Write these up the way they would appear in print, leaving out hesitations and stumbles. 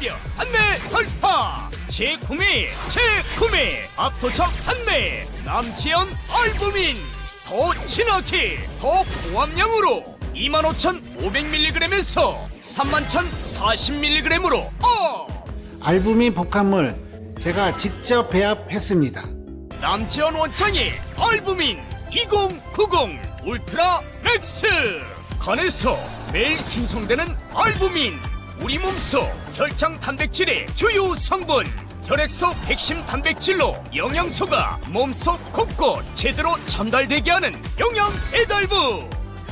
완벽 판매 돌파. 재구매 압도적 판매. 남지연 알부민 더 진하게 더 고함량으로 25,500mg에서 31,040mg으로 알부민 복합물 제가 직접 배합했습니다. 남지연 원창의 알부민 2090 울트라 맥스. 간에서 매일 생성되는 알부민, 우리 몸속 혈장 단백질의 주요 성분. 혈액속 핵심 단백질로 영양소가 몸속 곳곳 제대로 전달되게 하는 영양 배달부.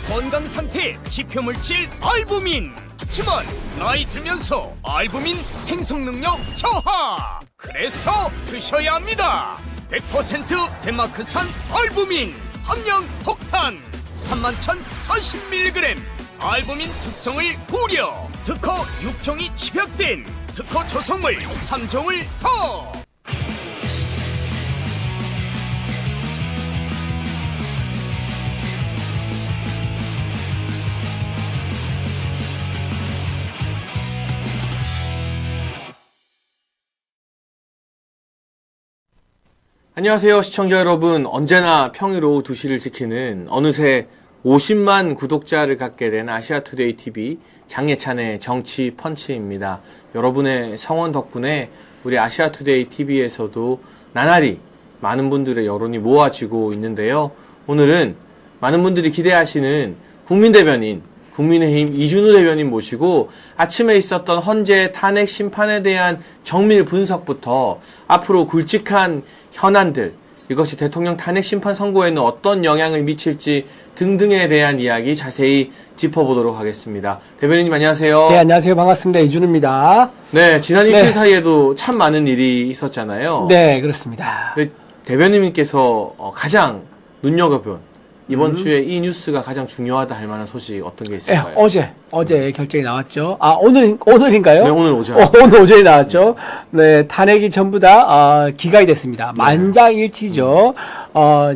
건강 상태 지표 물질 알부민. 하지만 나이 들면서 알부민 생성 능력 저하. 그래서 드셔야 합니다. 100% 덴마크산 알부민 함량 폭탄 31,040mg. 알부민 특성을 고려. 특허 6종이 집약된 특허 조성물 3종을 더. 안녕하세요 시청자 여러분. 언제나 평일 오후 2시를 지키는 어느새 50만 구독자를 갖게 된 아시아투데이 TV 장예찬의 정치 펀치입니다. 여러분의 성원 덕분에 우리 아시아투데이 TV에서도 나날이 많은 분들의 여론이 모아지고 있는데요. 오늘은 많은 분들이 기대하시는 국민대변인, 국민의힘 이준우 대변인 모시고 아침에 있었던 헌재 탄핵 심판에 대한 정밀 분석부터 앞으로 굵직한 현안들, 이것이 대통령 탄핵 심판 선고에는 어떤 영향을 미칠지 등등에 대한 이야기 자세히 짚어보도록 하겠습니다. 대변인님 안녕하세요. 네, 안녕하세요. 반갑습니다. 이준우입니다. 네, 지난 일주일 사이에도 참 많은 일이 있었잖아요. 네, 그렇습니다. 네, 대변인님께서 가장 눈여겨본 이번 주에 이 뉴스가 가장 중요하다 할 만한 소식 어떤 게 있을까요? 어제 결정이 나왔죠. 아, 오늘인가요? 네, 오늘 오전. 오늘 오전에 나왔죠. 네, 탄핵이 전부 다, 기각이 됐습니다. 만장일치죠.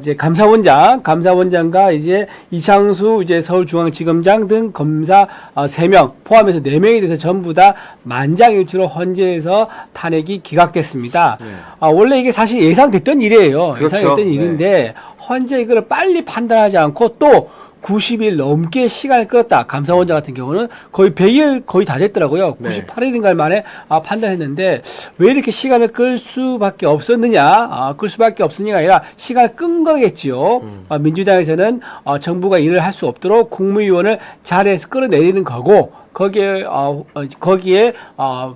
이제 감사원장과 이제 이창수 이제 서울중앙지검장 등 검사 3명 포함해서 4명에 대해서 전부 다 만장일치로 헌재에서 탄핵이 기각됐습니다. 네. 원래 이게 사실 예상됐던 일이에요. 그렇죠. 예상됐던 일인데, 헌재 이거를 빨리 판단하지 않고 또 90일 넘게 시간을 끌었다. 감사원장 같은 경우는 거의 100일 거의 다 됐더라고요. 네. 98일인가 만에 판단했는데 왜 이렇게 시간을 끌 수밖에 없었느냐. 끌 수밖에 없으니가 아니라 시간을 끈 거겠지요. 민주당에서는 정부가 일을 할 수 없도록 국무위원을 잘해서 끌어내리는 거고 거기에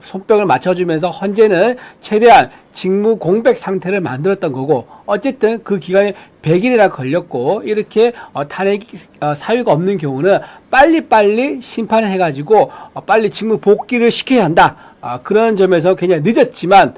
손뼉을 맞춰주면서 헌재는 최대한 직무 공백 상태를 만들었던 거고 어쨌든 그 기간에 100일이나 걸렸고 이렇게 탄핵 사유가 없는 경우는 빨리빨리 심판을 해가지고 빨리 직무 복귀를 시켜야 한다. 그런 점에서 굉장히 늦었지만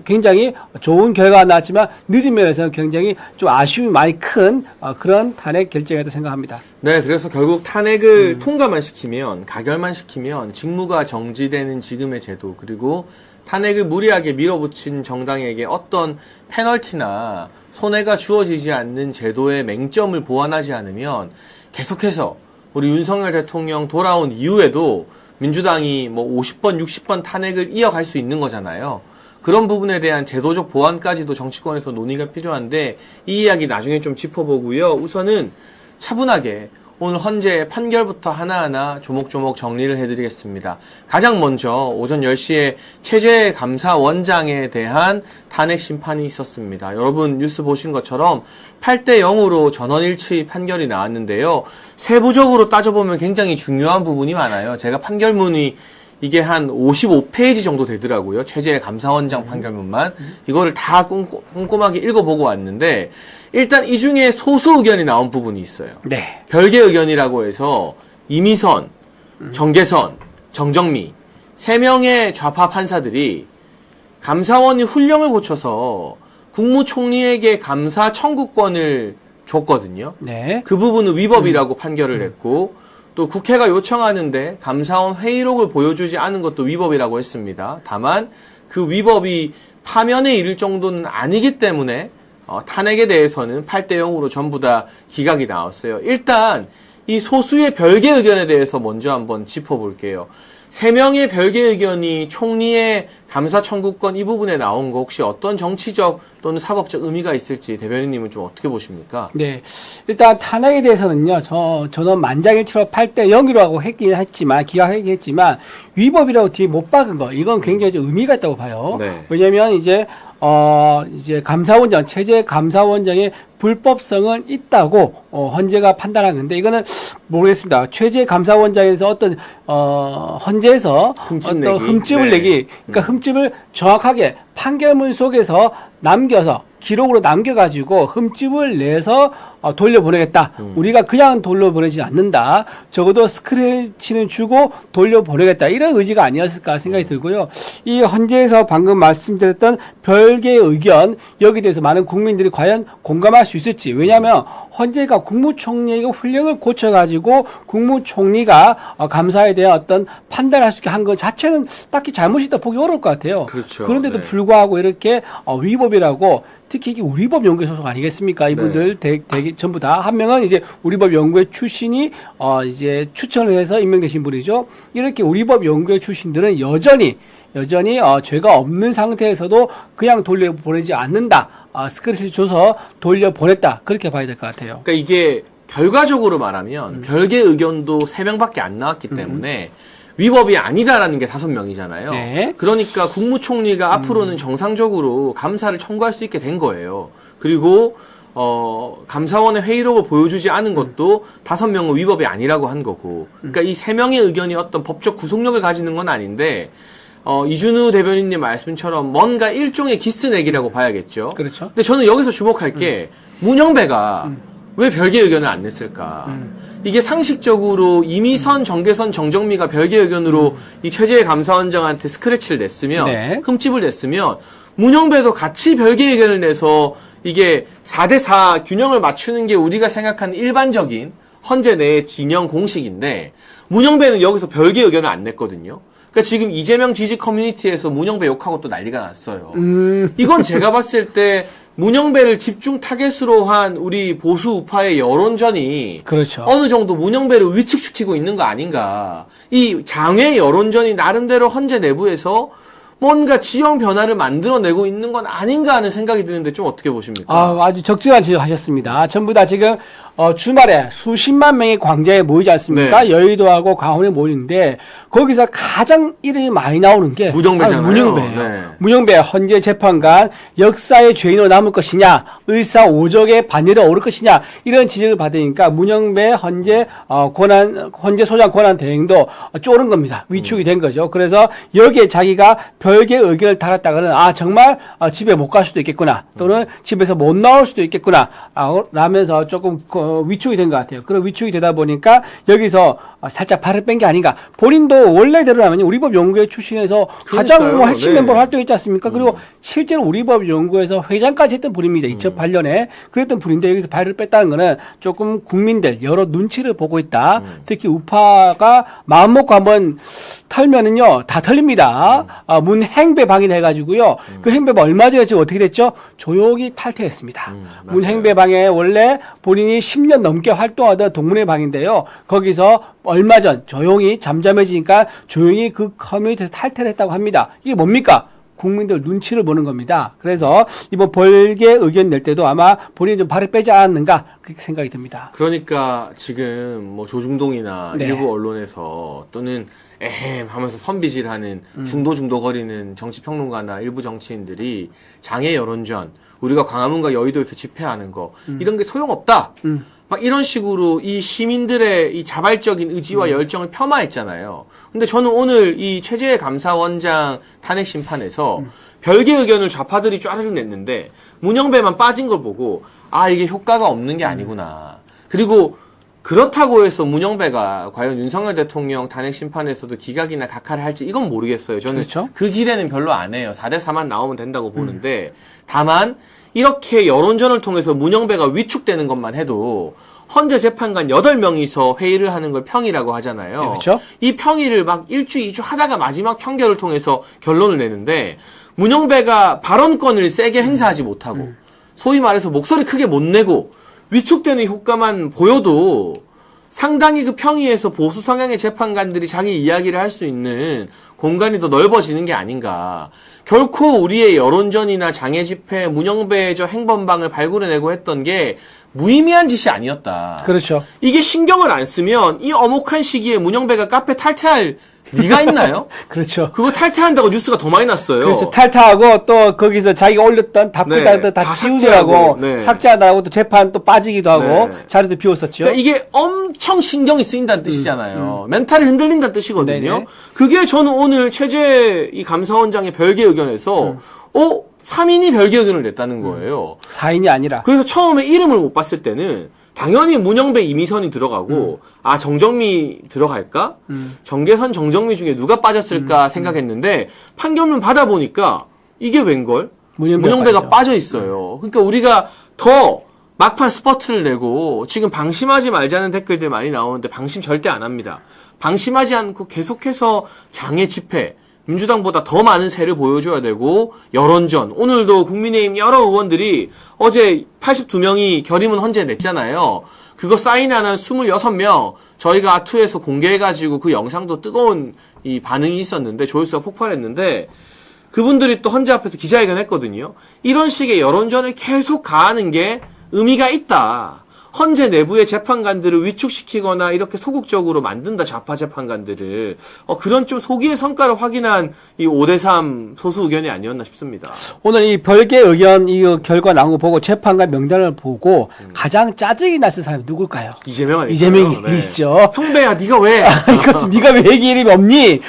굉장히 좋은 결과가 나왔지만 늦은 면에서는 굉장히 좀 아쉬움이 많이 큰 그런 탄핵 결정이라고 생각합니다. 네, 그래서 결국 탄핵을 통과만 시키면, 가결만 시키면 직무가 정지되는 지금의 제도, 그리고 탄핵을 무리하게 밀어붙인 정당에게 어떤 페널티나 손해가 주어지지 않는 제도의 맹점을 보완하지 않으면 계속해서 우리 윤석열 대통령 돌아온 이후에도 민주당이 뭐 50번, 60번 탄핵을 이어갈 수 있는 거잖아요. 그런 부분에 대한 제도적 보완까지도 정치권에서 논의가 필요한데 이 이야기 나중에 좀 짚어보고요. 우선은 차분하게 오늘 헌재 판결부터 하나하나 조목조목 정리를 해드리겠습니다. 가장 먼저 오전 10시에 최재 감사원장에 대한 탄핵 심판이 있었습니다. 여러분 뉴스 보신 것처럼 8대 0으로 전원일치 판결이 나왔는데요. 세부적으로 따져보면 굉장히 중요한 부분이 많아요. 제가 판결문이 이게 한 55페이지 정도 되더라고요. 최재 감사원장 판결문만. 이거를 다 꼼꼼하게 읽어보고 왔는데 일단 이 중에 소수 의견이 나온 부분이 있어요. 네. 별개 의견이라고 해서 이미선, 정계선, 정정미 3명의 좌파 판사들이 감사원이 훈령을 고쳐서 국무총리에게 감사 청구권을 줬거든요. 네. 그 부분은 위법이라고 판결을 했고 또 국회가 요청하는데 감사원 회의록을 보여주지 않은 것도 위법이라고 했습니다. 다만 그 위법이 파면에 이를 정도는 아니기 때문에 탄핵에 대해서는 8대 0으로 전부 다 기각이 나왔어요. 일단 이 소수의 별개 의견에 대해서 먼저 한번 짚어볼게요. 3명의 별개 의견이 총리의 감사 청구권 이 부분에 나온 거 혹시 어떤 정치적 또는 사법적 의미가 있을지 대변인님은 좀 어떻게 보십니까? 네. 일단 탄핵에 대해서는요, 저는 만장일치로 8대 0이라고 기각하긴 했지만, 위법이라고 뒤에 못 박은 거, 이건 굉장히 좀 의미가 있다고 봐요. 네. 왜냐면 이제 감사원장, 체제 감사원장의 불법성은 있다고, 헌재가 판단하는데, 이거는 모르겠습니다. 체제 감사원장에서 어떤, 헌재에서 흠집을 내기, 그러니까 흠집을 정확하게 판결문 속에서 기록으로 남겨가지고 흠집을 내서 돌려보내겠다. 우리가 그냥 돌려보내지 않는다. 적어도 스크래치는 주고 돌려보내겠다. 이런 의지가 아니었을까 생각이 들고요. 이 헌재에서 방금 말씀드렸던 별개의 의견, 여기에 대해서 많은 국민들이 과연 공감할 수 있을지. 왜냐하면 헌재가 국무총리의 훈령을 고쳐가지고 국무총리가 감사에 대한 어떤 판단을 할 수 있게 한 것 자체는 딱히 잘못이다 보기 어려울 것 같아요. 그렇죠. 그런데도 네. 불구하고 이렇게 위법이라고, 특히 이게 우리법 연구회 소속 아니겠습니까? 이분들 전부 다 한 명은 이제 우리법 연구회 출신이 이제 추천을 해서 임명되신 분이죠. 이렇게 우리법 연구회 출신들은 여전히 죄가 없는 상태에서도 그냥 돌려보내지 않는다. 스크래치 줘서 돌려보냈다. 그렇게 봐야 될 것 같아요. 그러니까 이게 결과적으로 말하면 별개 의견도 3명밖에 안 나왔기 때문에 위법이 아니다라는 게 5명이잖아요. 네. 그러니까 국무총리가 앞으로는 정상적으로 감사를 청구할 수 있게 된 거예요. 그리고 감사원의 회의록을 보여주지 않은 것도 5명은 위법이 아니라고 한 거고. 그러니까 이 3명의 의견이 어떤 법적 구속력을 가지는 건 아닌데 이준우 대변인님 말씀처럼 뭔가 일종의 기스내기라고 봐야겠죠. 그렇죠. 근데 저는 여기서 주목할 게 문영배가 왜 별개 의견을 안 냈을까? 이게 상식적으로 이미선, 정계선, 정정미가 별개 의견으로 이 최재해 감사원장한테 스크래치를 냈으면, 네. 흠집을 냈으면 문영배도 같이 별개 의견을 내서 이게 4대4 균형을 맞추는 게 우리가 생각하는 일반적인 헌재 내의 진영 공식인데 문영배는 여기서 별개 의견을 안 냈거든요. 그러니까 지금 이재명 지지 커뮤니티에서 문영배 욕하고 또 난리가 났어요. 이건 제가 봤을 때 문영배를 집중 타겟으로 한 우리 보수 우파의 여론전이 그렇죠. 어느 정도 문영배를 위축시키고 있는 거 아닌가. 이 장외 여론전이 나름대로 헌재 내부에서 뭔가 지형 변화를 만들어내고 있는 건 아닌가 하는 생각이 드는데 좀 어떻게 보십니까? 아주 적절한 지적하셨습니다. 전부 다 지금 주말에 수십만 명의 광장에 모이지 않습니까? 네. 여의도하고 강원에 모이는데 거기서 가장 이름이 많이 나오는 게 문영배잖아요. 문영배예요. 네. 문영배 헌재 재판관 역사의 죄인으로 남을 것이냐, 을사오적의 반열에 오를 것이냐 이런 지적을 받으니까 문영배 헌재 소장 권한 대행도 쫄은 겁니다. 위축이 된 거죠. 그래서 여기에 자기가 별개 의견을 달았다가는 정말 집에 못 갈 수도 있겠구나, 또는 집에서 못 나올 수도 있겠구나 라면서 조금 위축이 된 것 같아요. 그런 위축이 되다 보니까 여기서 살짝 발을 뺀 게 아닌가. 본인도 원래대로라면 우리법 연구회 출신에서 가장 핵심 네. 멤버로 활동했지 않습니까? 그리고 실제로 우리법 연구회에서 회장까지 했던 분입니다. 2008년에 그랬던 분인데 여기서 발을 뺐다는 거는 조금 국민들 여러 눈치를 보고 있다. 특히 우파가 마음 먹고 한번 털면은요 다 털립니다. 문행배 방인해가지고요. 그 행배가 얼마 전에 지금 어떻게 됐죠? 조용히 탈퇴했습니다. 문행배 방에 원래 본인이 10년 넘게 활동하던 동문회 방인데요. 거기서 얼마 전 조용히 잠잠해지니까 조용히 그 커뮤니티에서 탈퇴를 했다고 합니다. 이게 뭡니까? 국민들 눈치를 보는 겁니다. 그래서 이번 별개 의견 낼 때도 아마 본인이 좀 발을 빼지 않았는가 그렇게 생각이 듭니다. 그러니까 지금 뭐 조중동이나 네. 일부 언론에서 또는 에헴 하면서 선비질하는 중도거리는 정치평론가나 일부 정치인들이 장애 여론전, 우리가 광화문과 여의도에서 집회하는 거 이런 게 소용없다. 막 이런 식으로 이 시민들의 이 자발적인 의지와 열정을 폄하했잖아요. 근데 저는 오늘 이 최재해 감사원장 탄핵 심판에서 별개 의견을 좌파들이 쫘르르 냈는데 문영배만 빠진 걸 보고 이게 효과가 없는 게 아니구나. 그리고 그렇다고 해서 문영배가 과연 윤석열 대통령 탄핵 심판에서도 기각이나 각하를 할지 이건 모르겠어요. 저는 그렇죠? 그 기대는 별로 안 해요. 4대4만 나오면 된다고 보는데 다만 이렇게 여론전을 통해서 문영배가 위축되는 것만 해도 헌재 재판관 8명이서 회의를 하는 걸 평의라고 하잖아요. 네, 그렇죠? 이 평의를 막 1주, 2주 하다가 마지막 평결을 통해서 결론을 내는데 문영배가 발언권을 세게 행사하지 못하고 소위 말해서 목소리 크게 못 내고 위축되는 효과만 보여도 상당히 그 평의에서 보수 성향의 재판관들이 자기 이야기를 할 수 있는 공간이 더 넓어지는 게 아닌가. 결코 우리의 여론전이나 장애 집회, 문영배의 저 행범방을 발굴해내고 했던 게 무의미한 짓이 아니었다. 그렇죠. 이게 신경을 안 쓰면 이 엄혹한 시기에 문영배가 카페 탈퇴할 리가 있나요? 그렇죠. 그거 탈퇴한다고 뉴스가 더 많이 났어요. 그렇죠. 탈퇴하고 또 거기서 자기가 올렸던 답글들도 네, 다 다 지우느라고 삭제하고, 네. 삭제하다고 또 재판 또 빠지기도 하고 네. 자리도 비웠었죠. 그러니까 이게 엄청 신경이 쓰인다는 뜻이잖아요. 멘탈이 흔들린다는 뜻이거든요. 네네. 그게 저는 오늘 최재 이 감사원장의 별개 의견에서 3인이 별개 의견을 냈다는 거예요. 4인이 아니라. 그래서 처음에 이름을 못 봤을 때는 당연히 문영배 이미선이 들어가고 정정미 들어갈까? 정계선 정정미 중에 누가 빠졌을까 생각했는데 판결문 받아보니까 이게 웬걸? 문영배가 빠져 있어요. 그러니까 우리가 더 막판 스퍼트를 내고 지금 방심하지 말자는 댓글들 많이 나오는데 방심 절대 안 합니다. 방심하지 않고 계속해서 장애 집회, 민주당보다 더 많은 세를 보여줘야 되고 여론전, 오늘도 국민의힘 여러 의원들이 어제 82명이 결의문 헌재 냈잖아요. 그거 사인하는 26명 저희가 아투에서 공개해가지고 그 영상도 뜨거운 이 반응이 있었는데 조회수가 폭발했는데 그분들이 또 헌재 앞에서 기자회견 했거든요. 이런 식의 여론전을 계속 가하는 게 의미가 있다. 헌재 내부의 재판관들을 위축시키거나 이렇게 소극적으로 만든다, 좌파 재판관들을. 그런 좀 소기의 성과를 확인한 이 5대3 소수 의견이 아니었나 싶습니다. 오늘 이 별개 의견 이 결과 나온 거 보고 재판관 명단을 보고 가장 짜증이 났을 사람이 누굴까요? 이재명 아닐까요? 이재명이죠. 형배야, 네가 왜? 이것도 네가 왜 얘기 이름이 없니?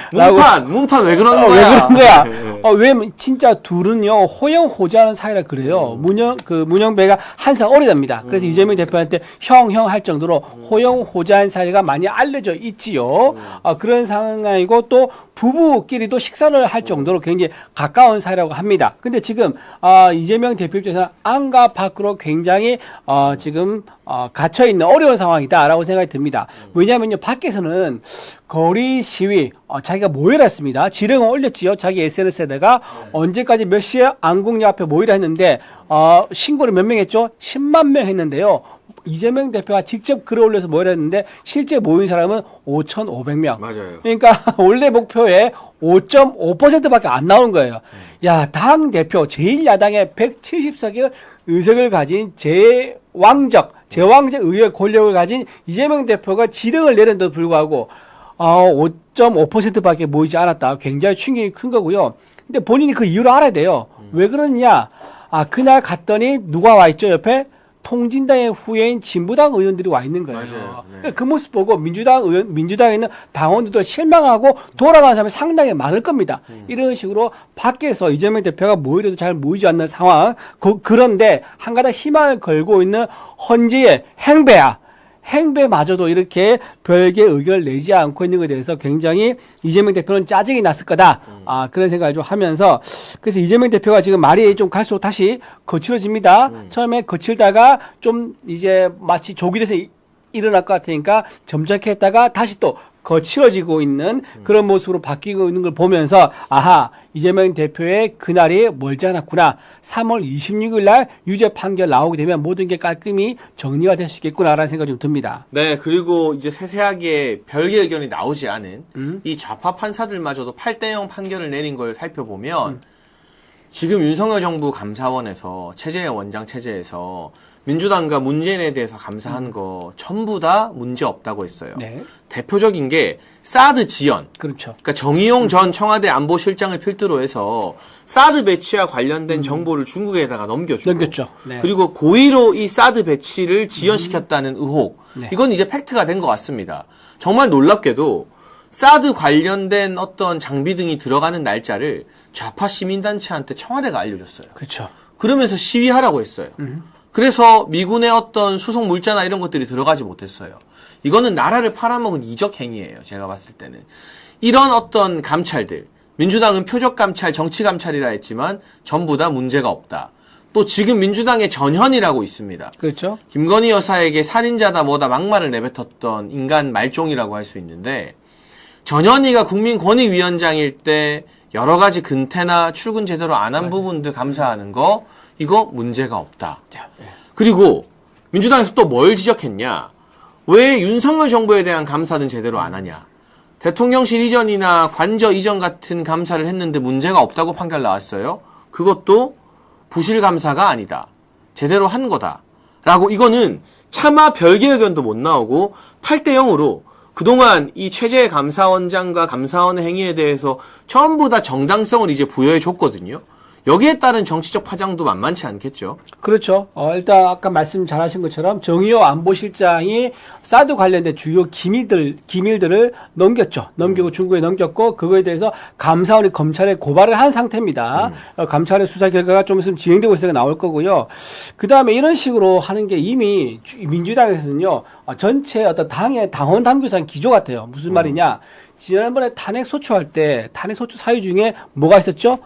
문판 왜 그러는 거야? 왜 그런 거야? 네. 왜 진짜 둘은요 호영호자하는 사이라 그래요. 문영배가 한 살 어리답니다. 그래서 이재명 대표한테 형 할 정도로 호영호자한 사이가 많이 알려져 있지요. 그런 상황이고 또 부부끼리도 식사를 할 정도로 굉장히 가까운 사이라고 합니다. 근데 지금 이재명 대표 입장에서는 안과 밖으로 굉장히 지금 갇혀 있는 어려운 상황이다라고 생각이 듭니다. 왜냐하면요 밖에서는 거리 시위 자기가 모여라 했습니다. 지령을 올렸지요. 자기 SNS에다가 언제까지 몇 시에 안국역 앞에 모이라 했는데 신고를 몇 명 했죠? 10만 명 했는데요. 이재명 대표가 직접 글을 올려서 모이라 했는데 실제 모인 사람은 5,500명. 맞아요. 그러니까 원래 목표에 5.5%밖에 안 나온 거예요. 야, 당 대표 제1야당의 170석의 의석을 가진 제왕적 의회 권력을 가진 이재명 대표가 지령을 내렸는데도 불구하고 5.5%밖에 모이지 않았다. 굉장히 충격이 큰 거고요. 근데 본인이 그 이유를 알아야 돼요. 왜 그러느냐? 그날 갔더니 누가 와 있죠, 옆에? 통진당의 후예인 진보당 의원들이 와 있는 거예요. 맞아요. 네. 그러니까 그 모습 보고 민주당에 있는 당원들도 실망하고 돌아가는 사람이 상당히 많을 겁니다. 이런 식으로 밖에서 이재명 대표가 모이려도 잘 모이지 않는 상황. 그런데 한 가닥 희망을 걸고 있는 헌재의 행배마저도 이렇게 별개 의견을 내지 않고 있는 것에 대해서 굉장히 이재명 대표는 짜증이 났을 거다. 그런 생각을 좀 하면서 그래서 이재명 대표가 지금 말이 좀 갈수록 다시 거칠어집니다. 처음에 거칠다가 좀 이제 마치 조기 돼서 일어날 것 같으니까 점잖게 했다가 다시 또 거칠어지고 있는 그런 모습으로 바뀌고 있는 걸 보면서 이재명 대표의 그날이 멀지 않았구나. 3월 26일 날 유죄 판결 나오게 되면 모든 게 깔끔히 정리가 될 수 있겠구나라는 생각이 좀 듭니다. 네, 그리고 이제 세세하게 별개 의견이 나오지 않은 이 좌파 판사들마저도 8대0 판결을 내린 걸 살펴보면 지금 윤석열 정부 감사원에서 최재형 원장 체제에서 민주당과 문재인에 대해서 감사한 거 전부 다 문제 없다고 했어요. 네. 대표적인 게 사드 지연. 그렇죠. 그러니까 정의용 전 청와대 안보실장을 필두로 해서 사드 배치와 관련된 정보를 중국에다가 넘겼죠. 네. 그리고 고의로 이 사드 배치를 지연시켰다는 의혹. 네. 이건 이제 팩트가 된 것 같습니다. 정말 놀랍게도 사드 관련된 어떤 장비 등이 들어가는 날짜를 좌파 시민단체한테 청와대가 알려줬어요. 그렇죠. 그러면서 시위하라고 했어요. 그래서 미군의 어떤 수송 물자나 이런 것들이 들어가지 못했어요. 이거는 나라를 팔아먹은 이적 행위예요. 제가 봤을 때는. 이런 어떤 감찰들, 민주당은 표적 감찰, 정치 감찰이라 했지만 전부 다 문제가 없다. 또 지금 민주당의 전현이라고 있습니다. 그렇죠. 김건희 여사에게 살인자다 뭐다 막말을 내뱉었던 인간 말종이라고 할 수 있는데 전현희가 국민권익위원장일 때 여러 가지 근태나 출근 제대로 안 한 부분들 감사하는 거 이거 문제가 없다. 그리고 민주당에서 또 뭘 지적했냐? 왜 윤석열 정부에 대한 감사는 제대로 안 하냐? 대통령실 이전이나 관저 이전 같은 감사를 했는데 문제가 없다고 판결 나왔어요. 그것도 부실 감사가 아니다. 제대로 한 거다. 라고 이거는 차마 별개 의견도 못 나오고 8대 0으로 그동안 이 최재 감사원장과 감사원의 행위에 대해서 전부 다 정당성을 이제 부여해 줬거든요. 여기에 따른 정치적 파장도 만만치 않겠죠. 그렇죠. 일단 아까 말씀 잘하신 것처럼 정의호 안보실장이 사드 관련된 주요 기밀들을 넘겼죠. 넘기고 중국에 넘겼고 그거에 대해서 감사원이 검찰에 고발을 한 상태입니다. 감찰의 수사 결과가 좀 있으면 진행되고 있으니까 나올 거고요. 그 다음에 이런 식으로 하는 게 이미 민주당에서는요. 전체 어떤 당의 당원 당규상 기조 같아요. 무슨 말이냐. 지난번에 탄핵 소추할 때 탄핵 소추 사유 중에 뭐가 있었죠?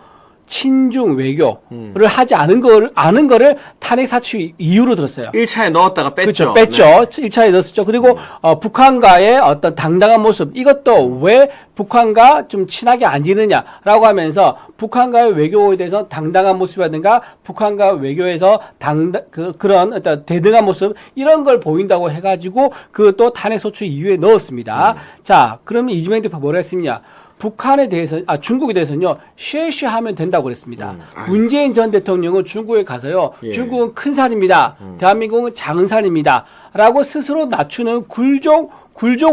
친중 외교를 하지 않은 거를 탄핵 사추 이유로 들었어요. 1차에 넣었다가 뺐죠. 그렇죠. 뺐죠. 1차에 넣었었죠. 그리고 북한과의 어떤 당당한 모습 이것도 왜 북한과 좀 친하게 안 지느냐라고 하면서 북한과의 외교에 대해서 당당한 모습이라든가 북한과 외교에서 그런 어떤 대등한 모습 이런 걸 보인다고 해가지고 그것도 탄핵 소추 이유에 넣었습니다. 자, 그러면 이재명 대표가 뭐라 했습니까? 북한에 대해서, 중국에 대해서는요, 쉐쉐하면 된다고 그랬습니다. 문재인 전 대통령은 중국에 가서요, 예. 중국은 큰 산입니다. 대한민국은 작은 산입니다. 라고 스스로 낮추는 굴종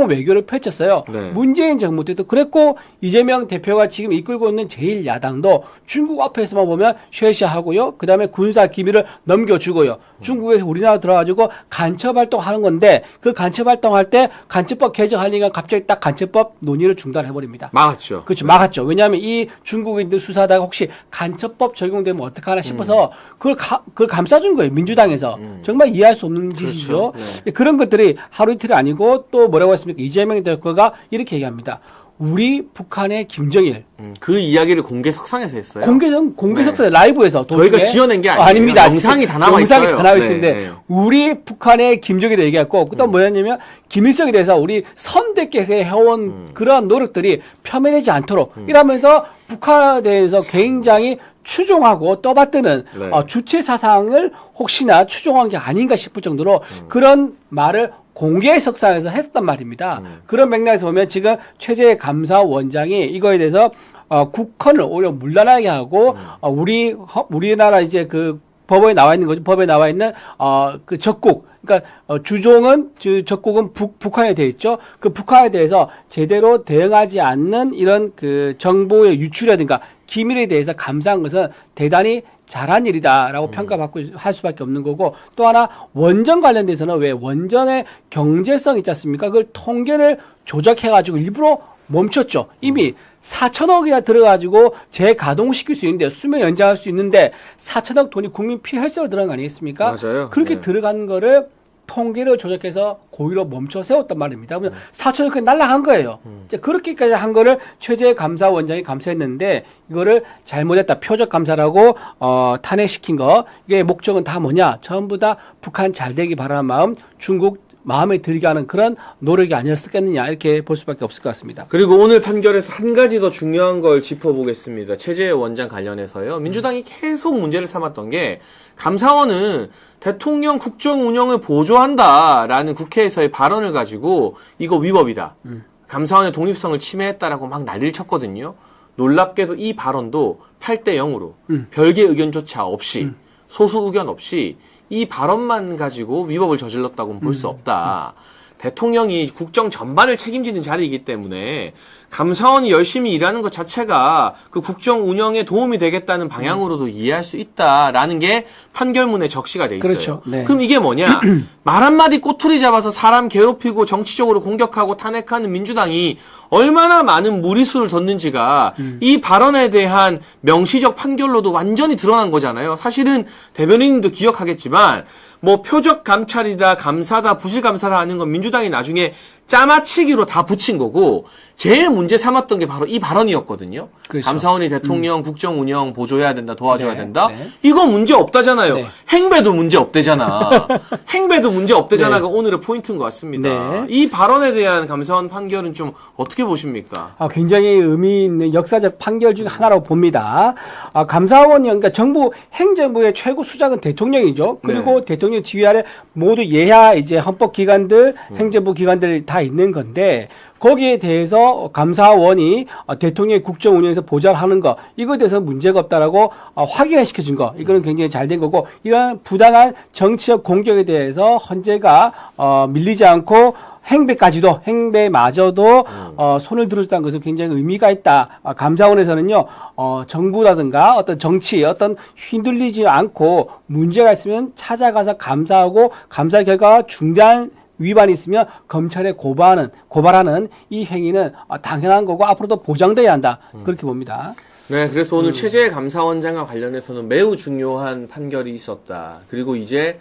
외교를 펼쳤어요. 네. 문재인 정부 때도 그랬고 이재명 대표가 지금 이끌고 있는 제1야당도 중국 앞에서만 보면 쉐쉐하고요. 그다음에 군사 기밀을 넘겨주고요. 중국에서 우리나라 들어가지고 간첩 활동하는 건데 그 간첩 활동할 때 간첩법 개정하니까 갑자기 딱 간첩법 논의를 중단해버립니다. 막았죠. 그렇죠. 막았죠. 왜냐하면 이 중국인들 수사하다가 혹시 간첩법 적용되면 어떡하나 싶어서 그걸 감싸준 거예요. 민주당에서. 정말 이해할 수 없는 짓이죠. 네. 그런 것들이 하루 이틀이 아니고 또 뭐라고 했습니까? 이재명 대표가 이렇게 얘기합니다. 우리 북한의 김정일. 그 이야기를 공개 석상에서 했어요. 공개 석상에 라이브에서. 저희가 지어낸 게 아니에요. 아닙니다. 영상이 다 남아 있어요. 영상이 다 남아 있는데 네. 우리 북한의 김정일을 얘기했고 그다음 뭐였냐면 김일성에 대해서 우리 선대께서 해온 그러한 노력들이 폄훼되지 않도록 이러면서 북한에 대해서 굉장히 추종하고 떠받드는 네. 주체 사상을 혹시나 추종한 게 아닌가 싶을 정도로 그런 말을 공개 석상에서 했단 말입니다. 그런 맥락에서 보면 지금 최재 감사원장이 이거에 대해서 국헌을 오히려 문란하게 하고 우리나라 이제 그 법에 나와 있는 거죠. 법에 나와 있는 그 적국 그러니까 주종은 적국은 북한에 돼 있죠. 그 북한에 대해서 제대로 대응하지 않는 이런 그 정보의 유출이라든가 기밀에 대해서 감사한 것은 대단히 잘한 일이다라고 평가받고 할 수밖에 없는 거고 또 하나 원전 관련돼서는 왜 원전의 경제성 있지 않습니까? 그걸 통계를 조작해가지고 일부러 멈췄죠. 이미 4천억이나 들어가지고 재가동시킬 수 있는데 수명 연장할 수 있는데 4천억 돈이 국민 피해 혈세로 들어간 거 아니겠습니까? 맞아요. 그렇게 네. 들어간 거를 통계를 조작해서 고의로 멈춰 세웠단 말입니다. 그러면 4천억 그냥 날라간 거예요. 이제 그렇게까지 한 거를 최재 감사원장이 감사했는데 이거를 잘못했다. 표적 감사라고 탄핵시킨 거. 이게 목적은 다 뭐냐? 전부 다 북한 잘 되기 바라는 마음, 중국 마음에 들게 하는 그런 노력이 아니었겠느냐 이렇게 볼 수밖에 없을 것 같습니다. 그리고 오늘 판결에서 한 가지 더 중요한 걸 짚어보겠습니다. 최재 원장 관련해서요. 민주당이 계속 문제를 삼았던 게 감사원은 대통령 국정 운영을 보조한다라는 국회에서의 발언을 가지고 이거 위법이다. 감사원의 독립성을 침해했다라고 막 난리를 쳤거든요. 놀랍게도 이 발언도 8대 0으로 별개 의견조차 없이 소수 의견 없이 이 발언만 가지고 위법을 저질렀다고는 볼 수 없다. 대통령이 국정 전반을 책임지는 자리이기 때문에 감사원이 열심히 일하는 것 자체가 그 국정 운영에 도움이 되겠다는 방향으로도 이해할 수 있다라는 게 판결문에 적시가 돼 있어요. 그렇죠. 네. 그럼 이게 뭐냐? 말 한마디 꼬투리 잡아서 사람 괴롭히고 정치적으로 공격하고 탄핵하는 민주당이 얼마나 많은 무리수를 뒀는지가 이 발언에 대한 명시적 판결로도 완전히 드러난 거잖아요. 사실은 대변인님도 기억하겠지만 뭐 표적 감찰이다, 감사다, 부실 감사다 하는 건 민주당이 나중에 짜맞추기로 다 붙인 거고 제일 문제 삼았던 게 바로 이 발언이었거든요. 그렇죠. 감사원이 대통령 국정 운영 보조해야 된다, 도와줘야 네, 된다. 네. 이거 문제 없다잖아요. 네. 행배도 문제 없대잖아. 행배도 문제 없대잖아가 네. 오늘의 포인트인 것 같습니다. 네. 이 발언에 대한 감사원 판결은 좀 어떻게 보십니까? 굉장히 의미 있는 역사적 판결 중 하나라고 봅니다. 감사원이 그러니까 정부 행정부의 최고 수장은 대통령이죠. 그리고 네. 대통령 지휘 아래 모두 예하 이제 헌법 기관들, 행정부 기관들이 다 있는 건데 거기에 대해서 감사원이 대통령의 국정 운영에서 보좌를 하는 거 이거에 대해서 문제가 없다라고 확인을 시켜준 거 이거는 굉장히 잘 된 거고 이런 부당한 정치적 공격에 대해서 헌재가 밀리지 않고 행배마저도 손을 들어줬다는 것은 굉장히 의미가 있다. 감사원에서는요, 정부라든가 어떤 정치, 어떤 휘둘리지 않고 문제가 있으면 찾아가서 감사하고 감사 결과가 중대한 위반이 있으면 검찰에 고발하는 이 행위는 당연한 거고 앞으로도 보장돼야 한다. 그렇게 봅니다. 네, 그래서 오늘 최재 감사원장과 관련해서는 매우 중요한 판결이 있었다. 그리고 이제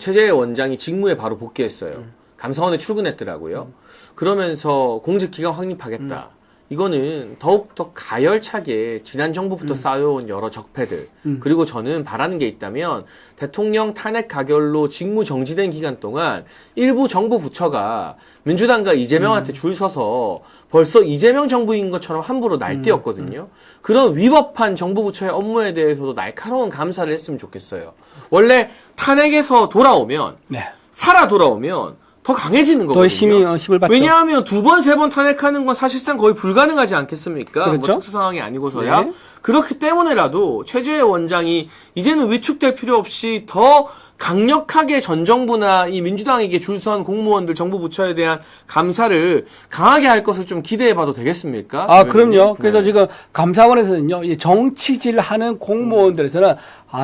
최재 원장이 직무에 바로 복귀했어요. 감사원에 출근했더라고요. 그러면서 공직기강 확립하겠다. 이거는 더욱더 가열차게 지난 정부부터 쌓여온 여러 적폐들 그리고 저는 바라는 게 있다면 대통령 탄핵 가결로 직무 정지된 기간 동안 일부 정부 부처가 민주당과 이재명한테 줄 서서 벌써 이재명 정부인 것처럼 함부로 날뛰었거든요. 그런 위법한 정부 부처의 업무에 대해서도 날카로운 감사를 했으면 좋겠어요. 원래 탄핵에서 돌아오면 네. 살아 돌아오면 더 강해지는 거거든요. 더 힘을 받죠. 왜냐하면 2번, 3번 탄핵하는 건 사실상 거의 불가능하지 않겠습니까? 그렇죠? 뭐 특수 상황이 아니고서야. 네. 그렇기 때문에라도 최재해 원장이 이제는 위축될 필요 없이 더 강력하게 전 정부나 이 민주당에게 줄선 공무원들, 정부 부처에 대한 감사를 강하게 할 것을 좀 기대해봐도 되겠습니까? 그럼요. 그래서 네. 지금 감사원에서는요, 이 정치질 하는 공무원들에서는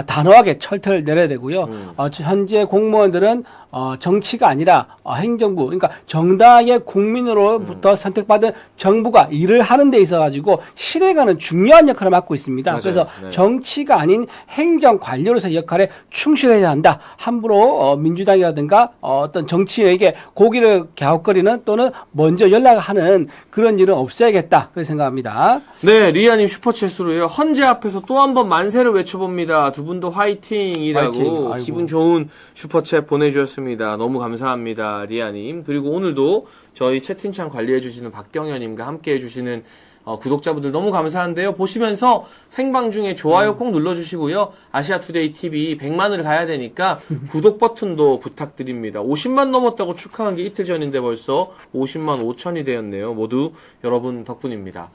단호하게 철퇴를 내려야 되고요. 현재 공무원들은 정치가 아니라 행정부, 그러니까 정당의 국민으로부터 선택받은 정부가 일을 하는 데 있어 가지고 실행하는 중요한 역할을 맡고 있습니다. 맞아요. 그래서 네. 정치가 아닌 행정 관료로서의 역할에 충실해야 한다. 함부로 민주당이라든가 어떤 정치인에게 고기를 갸웃거리는 또는 먼저 연락하는 그런 일은 없어야겠다. 그렇게 생각합니다. 네, 리아님 슈퍼챗으로요. 헌재 앞에서 또 한 번 만세를 외쳐봅니다. 두 분도 화이팅이라고 화이팅. 아이고. 기분 좋은 슈퍼챗 보내주셨습니다. 너무 감사합니다, 리아님. 그리고 오늘도 저희 채팅창 관리해주시는 박경현님과 함께해주시는 구독자분들 너무 감사한데요. 보시면서 생방 중에 좋아요 꼭 눌러주시고요. 아시아투데이 TV 100만을 가야 되니까 구독 버튼도 부탁드립니다. 50만 넘었다고 축하한 게 이틀 전인데 벌써 50만 5천이 되었네요. 모두 여러분 덕분입니다.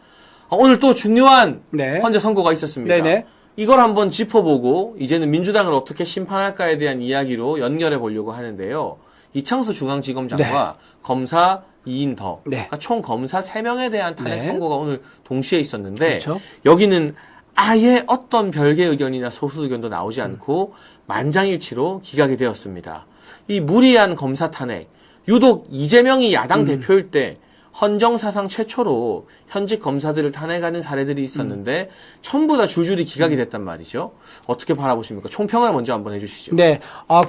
오늘 또 중요한 네. 헌재 선고가 있었습니다. 네네. 이걸 한번 짚어보고 이제는 민주당을 어떻게 심판할까에 대한 이야기로 연결해 보려고 하는데요. 이창수 중앙지검장과 검사 2인 더, 네. 그러니까 총 검사 3명에 대한 탄핵 네. 선고가 오늘 동시에 있었는데 그렇죠. 여기는 아예 어떤 별개 의견이나 소수 의견도 나오지 않고 만장일치로 기각이 되었습니다. 이 무리한 검사 탄핵, 유독 이재명이 야당 대표일 때 헌정사상 최초로 현직 검사들을 탄핵하는 사례들이 있었는데 전부 다 줄줄이 기각이 됐단 말이죠. 어떻게 바라보십니까? 총평을 먼저 한번 해주시죠. 네,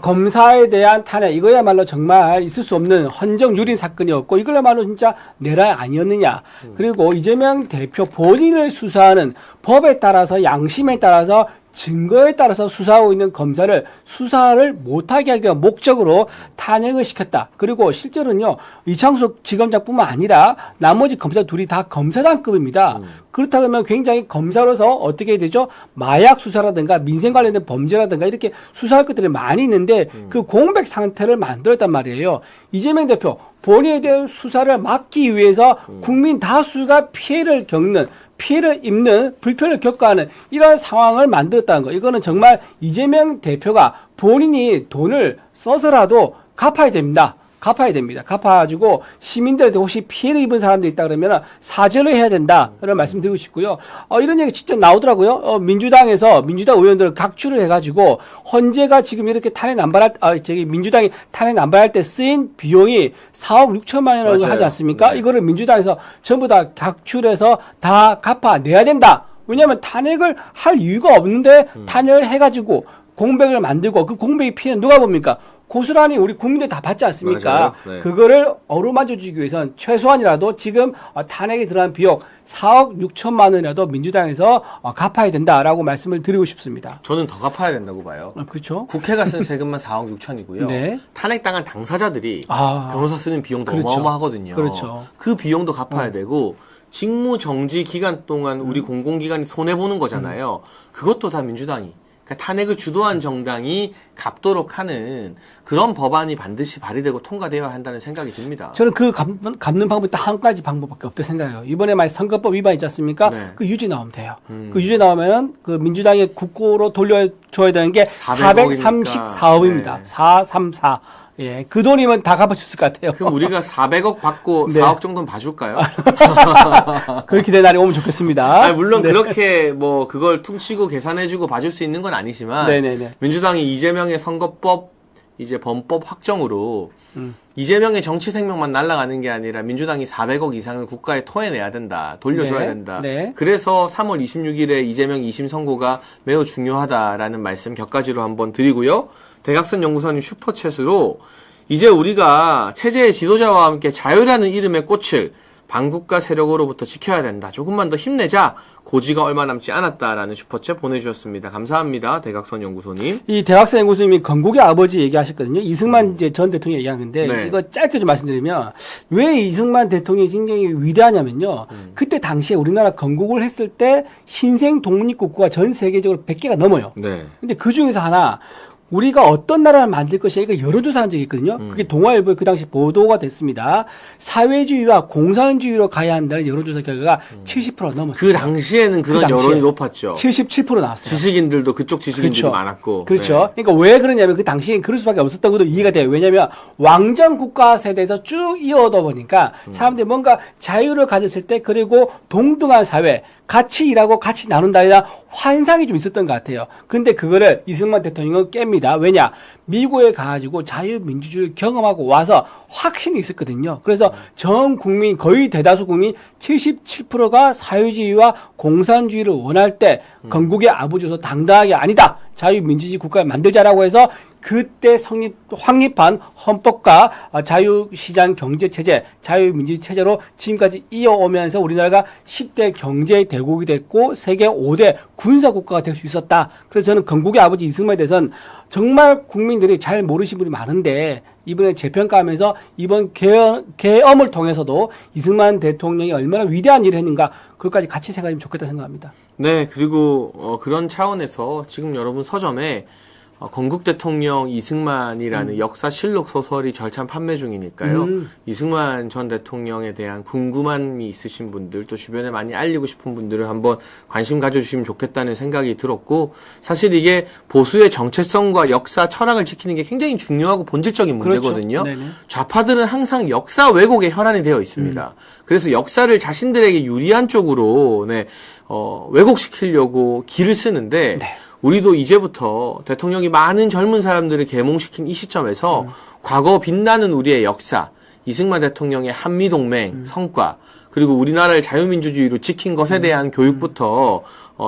검사에 대한 탄핵 이거야말로 정말 있을 수 없는 헌정유린 사건이었고 이거야말로 진짜 내란 아니었느냐. 그리고 이재명 대표 본인을 수사하는 법에 따라서 양심에 따라서 증거에 따라서 수사하고 있는 검사를 수사를 못하게 하기 위한 목적으로 탄핵을 시켰다. 그리고 실제로는요, 이창숙 지검장뿐만 아니라 나머지 검사 둘이 다 검사장급입니다. 그렇다 그러면 굉장히 검사로서 어떻게 해야 되죠? 마약 수사라든가 민생 관련된 범죄라든가 이렇게 수사할 것들이 많이 있는데 그 공백 상태를 만들었단 말이에요. 이재명 대표 본인에 대한 수사를 막기 위해서 국민 다수가 피해를 입는 불편을 겪어하는 이런 상황을 만들었다는 거. 이거는 정말 이재명 대표가 본인이 돈을 써서라도 갚아야 됩니다. 갚아가지고 시민들한테 혹시 피해를 입은 사람들이 있다 그러면 사죄를 해야 된다. 이런 말씀 드리고 싶고요. 이런 얘기 진짜 나오더라고요. 민주당 의원들을 각출을 해가지고 헌재가 지금 이렇게 민주당이 탄핵 남발할 때 쓰인 비용이 4억 6천만 원이라고 맞아요. 하지 않습니까? 네. 이거를 민주당에서 전부 다 각출해서 다 갚아내야 된다. 왜냐하면 탄핵을 할 이유가 없는데 탄핵을 해가지고 공백을 만들고 그 공백의 피해는 누가 봅니까? 고스란히 우리 국민들 다 받지 않습니까? 맞아요. 네. 그거를 어루만져 주기 위해서는 최소한이라도 지금 탄핵에 들어간 비용 4억 6천만 원이라도 민주당에서 갚아야 된다라고 말씀을 드리고 싶습니다. 저는 더 갚아야 된다고 봐요. 그렇죠. 국회가 쓴 세금만 4억 6천이고요. 네. 탄핵당한 당사자들이 아. 변호사 쓰는 비용도 그렇죠. 어마어마하거든요. 그렇죠. 그 비용도 갚아야 되고 직무 정지 기간 동안 우리 공공기관이 손해보는 거잖아요. 그것도 다 민주당이. 그러니까 탄핵을 주도한 정당이 갚도록 하는 그런 법안이 반드시 발의되고 통과되어야 한다는 생각이 듭니다. 저는 그 갚는 방법이 딱 한 가지 방법밖에 없다 생각해요. 이번에 만약 선거법 위반 있지 않습니까? 네. 그 유죄 나오면 돼요. 그 유죄 나오면 그 민주당의 국고로 돌려줘야 되는 게 400억 이니까. 434억입니다. 네. 434. 예, 그 돈이면 다 갚아줬을 것 같아요. 그럼 우리가 400억 받고 네. 4억 정도는 봐줄까요? 그렇게 된 날이 오면 좋겠습니다. 아니, 물론 네. 그렇게 뭐 그걸 퉁치고 계산해주고 봐줄 수 있는 건 아니지만 네네네. 민주당이 이재명의 선거법 이제 범법 확정으로 이재명의 정치 생명만 날아가는 게 아니라 민주당이 400억 이상을 국가에 토해내야 된다. 돌려줘야 네. 된다. 네. 그래서 3월 26일에 이재명 2심 선고가 매우 중요하다라는 말씀 격가지로 한번 드리고요. 대각선 연구소님 슈퍼챗으로 이제 우리가 체제의 지도자와 함께 자유라는 이름의 꽃을 반국가 세력으로부터 지켜야 된다. 조금만 더 힘내자. 고지가 얼마 남지 않았다라는 슈퍼챗 보내주셨습니다. 감사합니다. 대각선 연구소님. 이 대학생 연구소님이 건국의 아버지 얘기하셨거든요. 이승만 이제 전 대통령 얘기하는데 네. 이거 짧게 좀 말씀드리면 왜 이승만 대통령이 굉장히 위대하냐면요. 그때 당시에 우리나라 건국을 했을 때 신생 독립국가가 전 세계적으로 100개가 넘어요. 네. 근데 그 중에서 하나 우리가 어떤 나라를 만들 것이냐 이거 여론조사한 적이 있거든요. 그게 동아일보에 그 당시 보도가 됐습니다. 사회주의와 공산주의로 가야 한다는 여론조사 결과가 70% 넘었어요. 그 당시에는 그런 당시에 여론이 높았죠. 77% 나왔어요. 지식인들도 그쪽 지식인들이 그렇죠. 많았고. 그렇죠. 네. 그러니까 왜 그러냐면 그 당시엔 그럴 수밖에 없었던 것도 이해가 돼요. 왜냐하면 왕정 국가 세대에서 쭉 이어오다 보니까 사람들이 뭔가 자유를 가졌을 때 그리고 동등한 사회 같이 일하고 같이 나눈다는 환상이 좀 있었던 것 같아요. 근데 그거를 이승만 대통령은 깹니다. 왜냐? 미국에 가가지고 자유민주주의를 경험하고 와서 확신이 있었거든요. 그래서 전 국민, 거의 대다수 국민 77%가 사회주의와 공산주의를 원할 때 건국의 아버지로서 당당하게 아니다. 자유민주주의 국가를 만들자라고 해서 그때 확립한 헌법과 자유시장 경제체제, 자유민주주의 체제로 지금까지 이어오면서 우리나라가 10대 경제 대국이 됐고 세계 5대 군사국가가 될 수 있었다. 그래서 저는 건국의 아버지 이승만에 대해서는 정말 국민들이 잘 모르신 분이 많은데 이번에 재평가하면서 이번 계엄을 통해서도 이승만 대통령이 얼마나 위대한 일을 했는가 그것까지 같이 생각하면 좋겠다 생각합니다. 네, 그리고 그런 차원에서 지금 여러분 서점에 건국 대통령 이승만이라는 역사실록 소설이 절찬 판매 중이니까요. 이승만 전 대통령에 대한 궁금함이 있으신 분들 또 주변에 많이 알리고 싶은 분들을 한번 관심 가져주시면 좋겠다는 생각이 들었고 사실 이게 보수의 정체성과 역사 철학을 지키는 게 굉장히 중요하고 본질적인 문제거든요. 그렇죠. 좌파들은 항상 역사 왜곡에 혈안이 되어 있습니다. 그래서 역사를 자신들에게 유리한 쪽으로 왜곡시키려고 길을 쓰는데 네. 우리도 이제부터 대통령이 많은 젊은 사람들을 계몽시킨 이 시점에서 과거 빛나는 우리의 역사, 이승만 대통령의 한미동맹 성과, 그리고 우리나라를 자유민주주의로 지킨 것에 대한 교육부터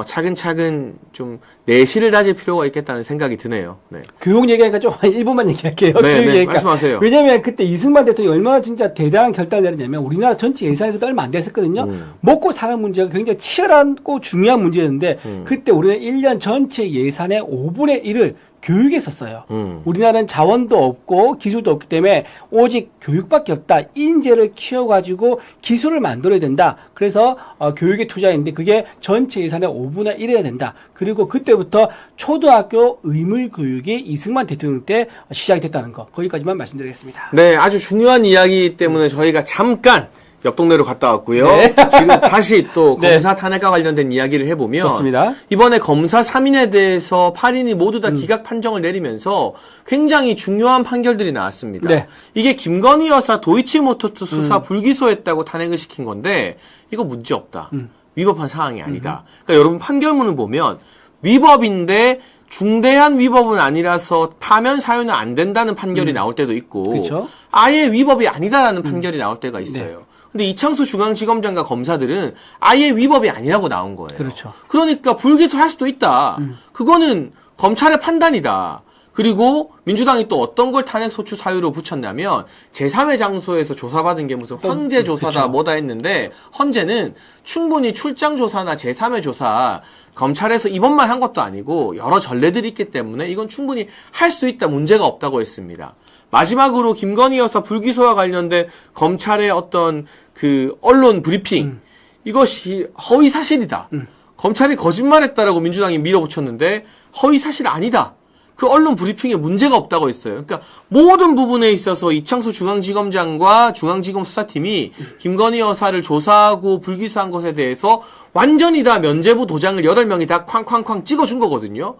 차근차근 좀 내실을 다질 필요가 있겠다는 생각이 드네요. 네. 교육 얘기하니까 좀 1분만 얘기할게요. 네, 교육 네, 얘기니까. 말씀하세요. 왜냐면 그때 이승만 대통령이 얼마나 진짜 대단한 결단을 내렸냐면 우리나라 전체 예산에서도 얼마 안 됐었거든요. 먹고 사는 문제가 굉장히 치열하고 중요한 문제였는데 그때 우리는 1년 전체 예산의 5분의 1을 교육에 썼어요. 우리나라는 자원도 없고 기술도 없기 때문에 오직 교육밖에 없다. 인재를 키워가지고 기술을 만들어야 된다. 그래서 교육에 투자했는데 그게 전체 예산의 5분의 1이어야 된다. 그리고 그때부터 초등학교 의무교육이 이승만 대통령 때 시작이 됐다는 거. 거기까지만 말씀드리겠습니다. 네, 아주 중요한 이야기 때문에 저희가 잠깐 옆 동네로 갔다 왔고요. 네. 지금 다시 또 네. 검사 탄핵과 관련된 이야기를 해보면 좋습니다. 이번에 검사 3인에 대해서 8인이 모두 다 기각 판정을 내리면서 굉장히 중요한 판결들이 나왔습니다. 네. 이게 김건희 여사 도이치모터스 수사 불기소했다고 탄핵을 시킨 건데 이거 문제없다. 위법한 사항이 아니다. 그러니까 여러분 판결문을 보면 위법인데 중대한 위법은 아니라서 파면 사유는 안 된다는 판결이 나올 때도 있고 그렇죠. 아예 위법이 아니다라는 판결이 나올 때가 있어요. 네. 근데 이창수 중앙지검장과 검사들은 아예 위법이 아니라고 나온 거예요. 그렇죠. 그러니까 불기소할 수도 있다. 그거는 검찰의 판단이다. 그리고 민주당이 또 어떤 걸 탄핵 소추 사유로 붙였냐면 제3의 장소에서 조사받은 게 무슨 황제 조사다 그쵸. 뭐다 했는데 헌재는 충분히 출장 조사나 제3의 조사 검찰에서 이번만 한 것도 아니고 여러 전례들이 있기 때문에 이건 충분히 할 수 있다 문제가 없다고 했습니다. 마지막으로 김건희 여사 불기소와 관련된 검찰의 어떤 그 언론 브리핑 이것이 허위 사실이다. 검찰이 거짓말했다라고 민주당이 밀어붙였는데 허위 사실 아니다. 그 언론 브리핑에 문제가 없다고 했어요. 그러니까 모든 부분에 있어서 이창수 중앙지검장과 중앙지검 수사팀이 김건희 여사를 조사하고 불기소한 것에 대해서 완전히 다 면죄부 도장을 8명이 다 쾅쾅쾅 찍어준 거거든요.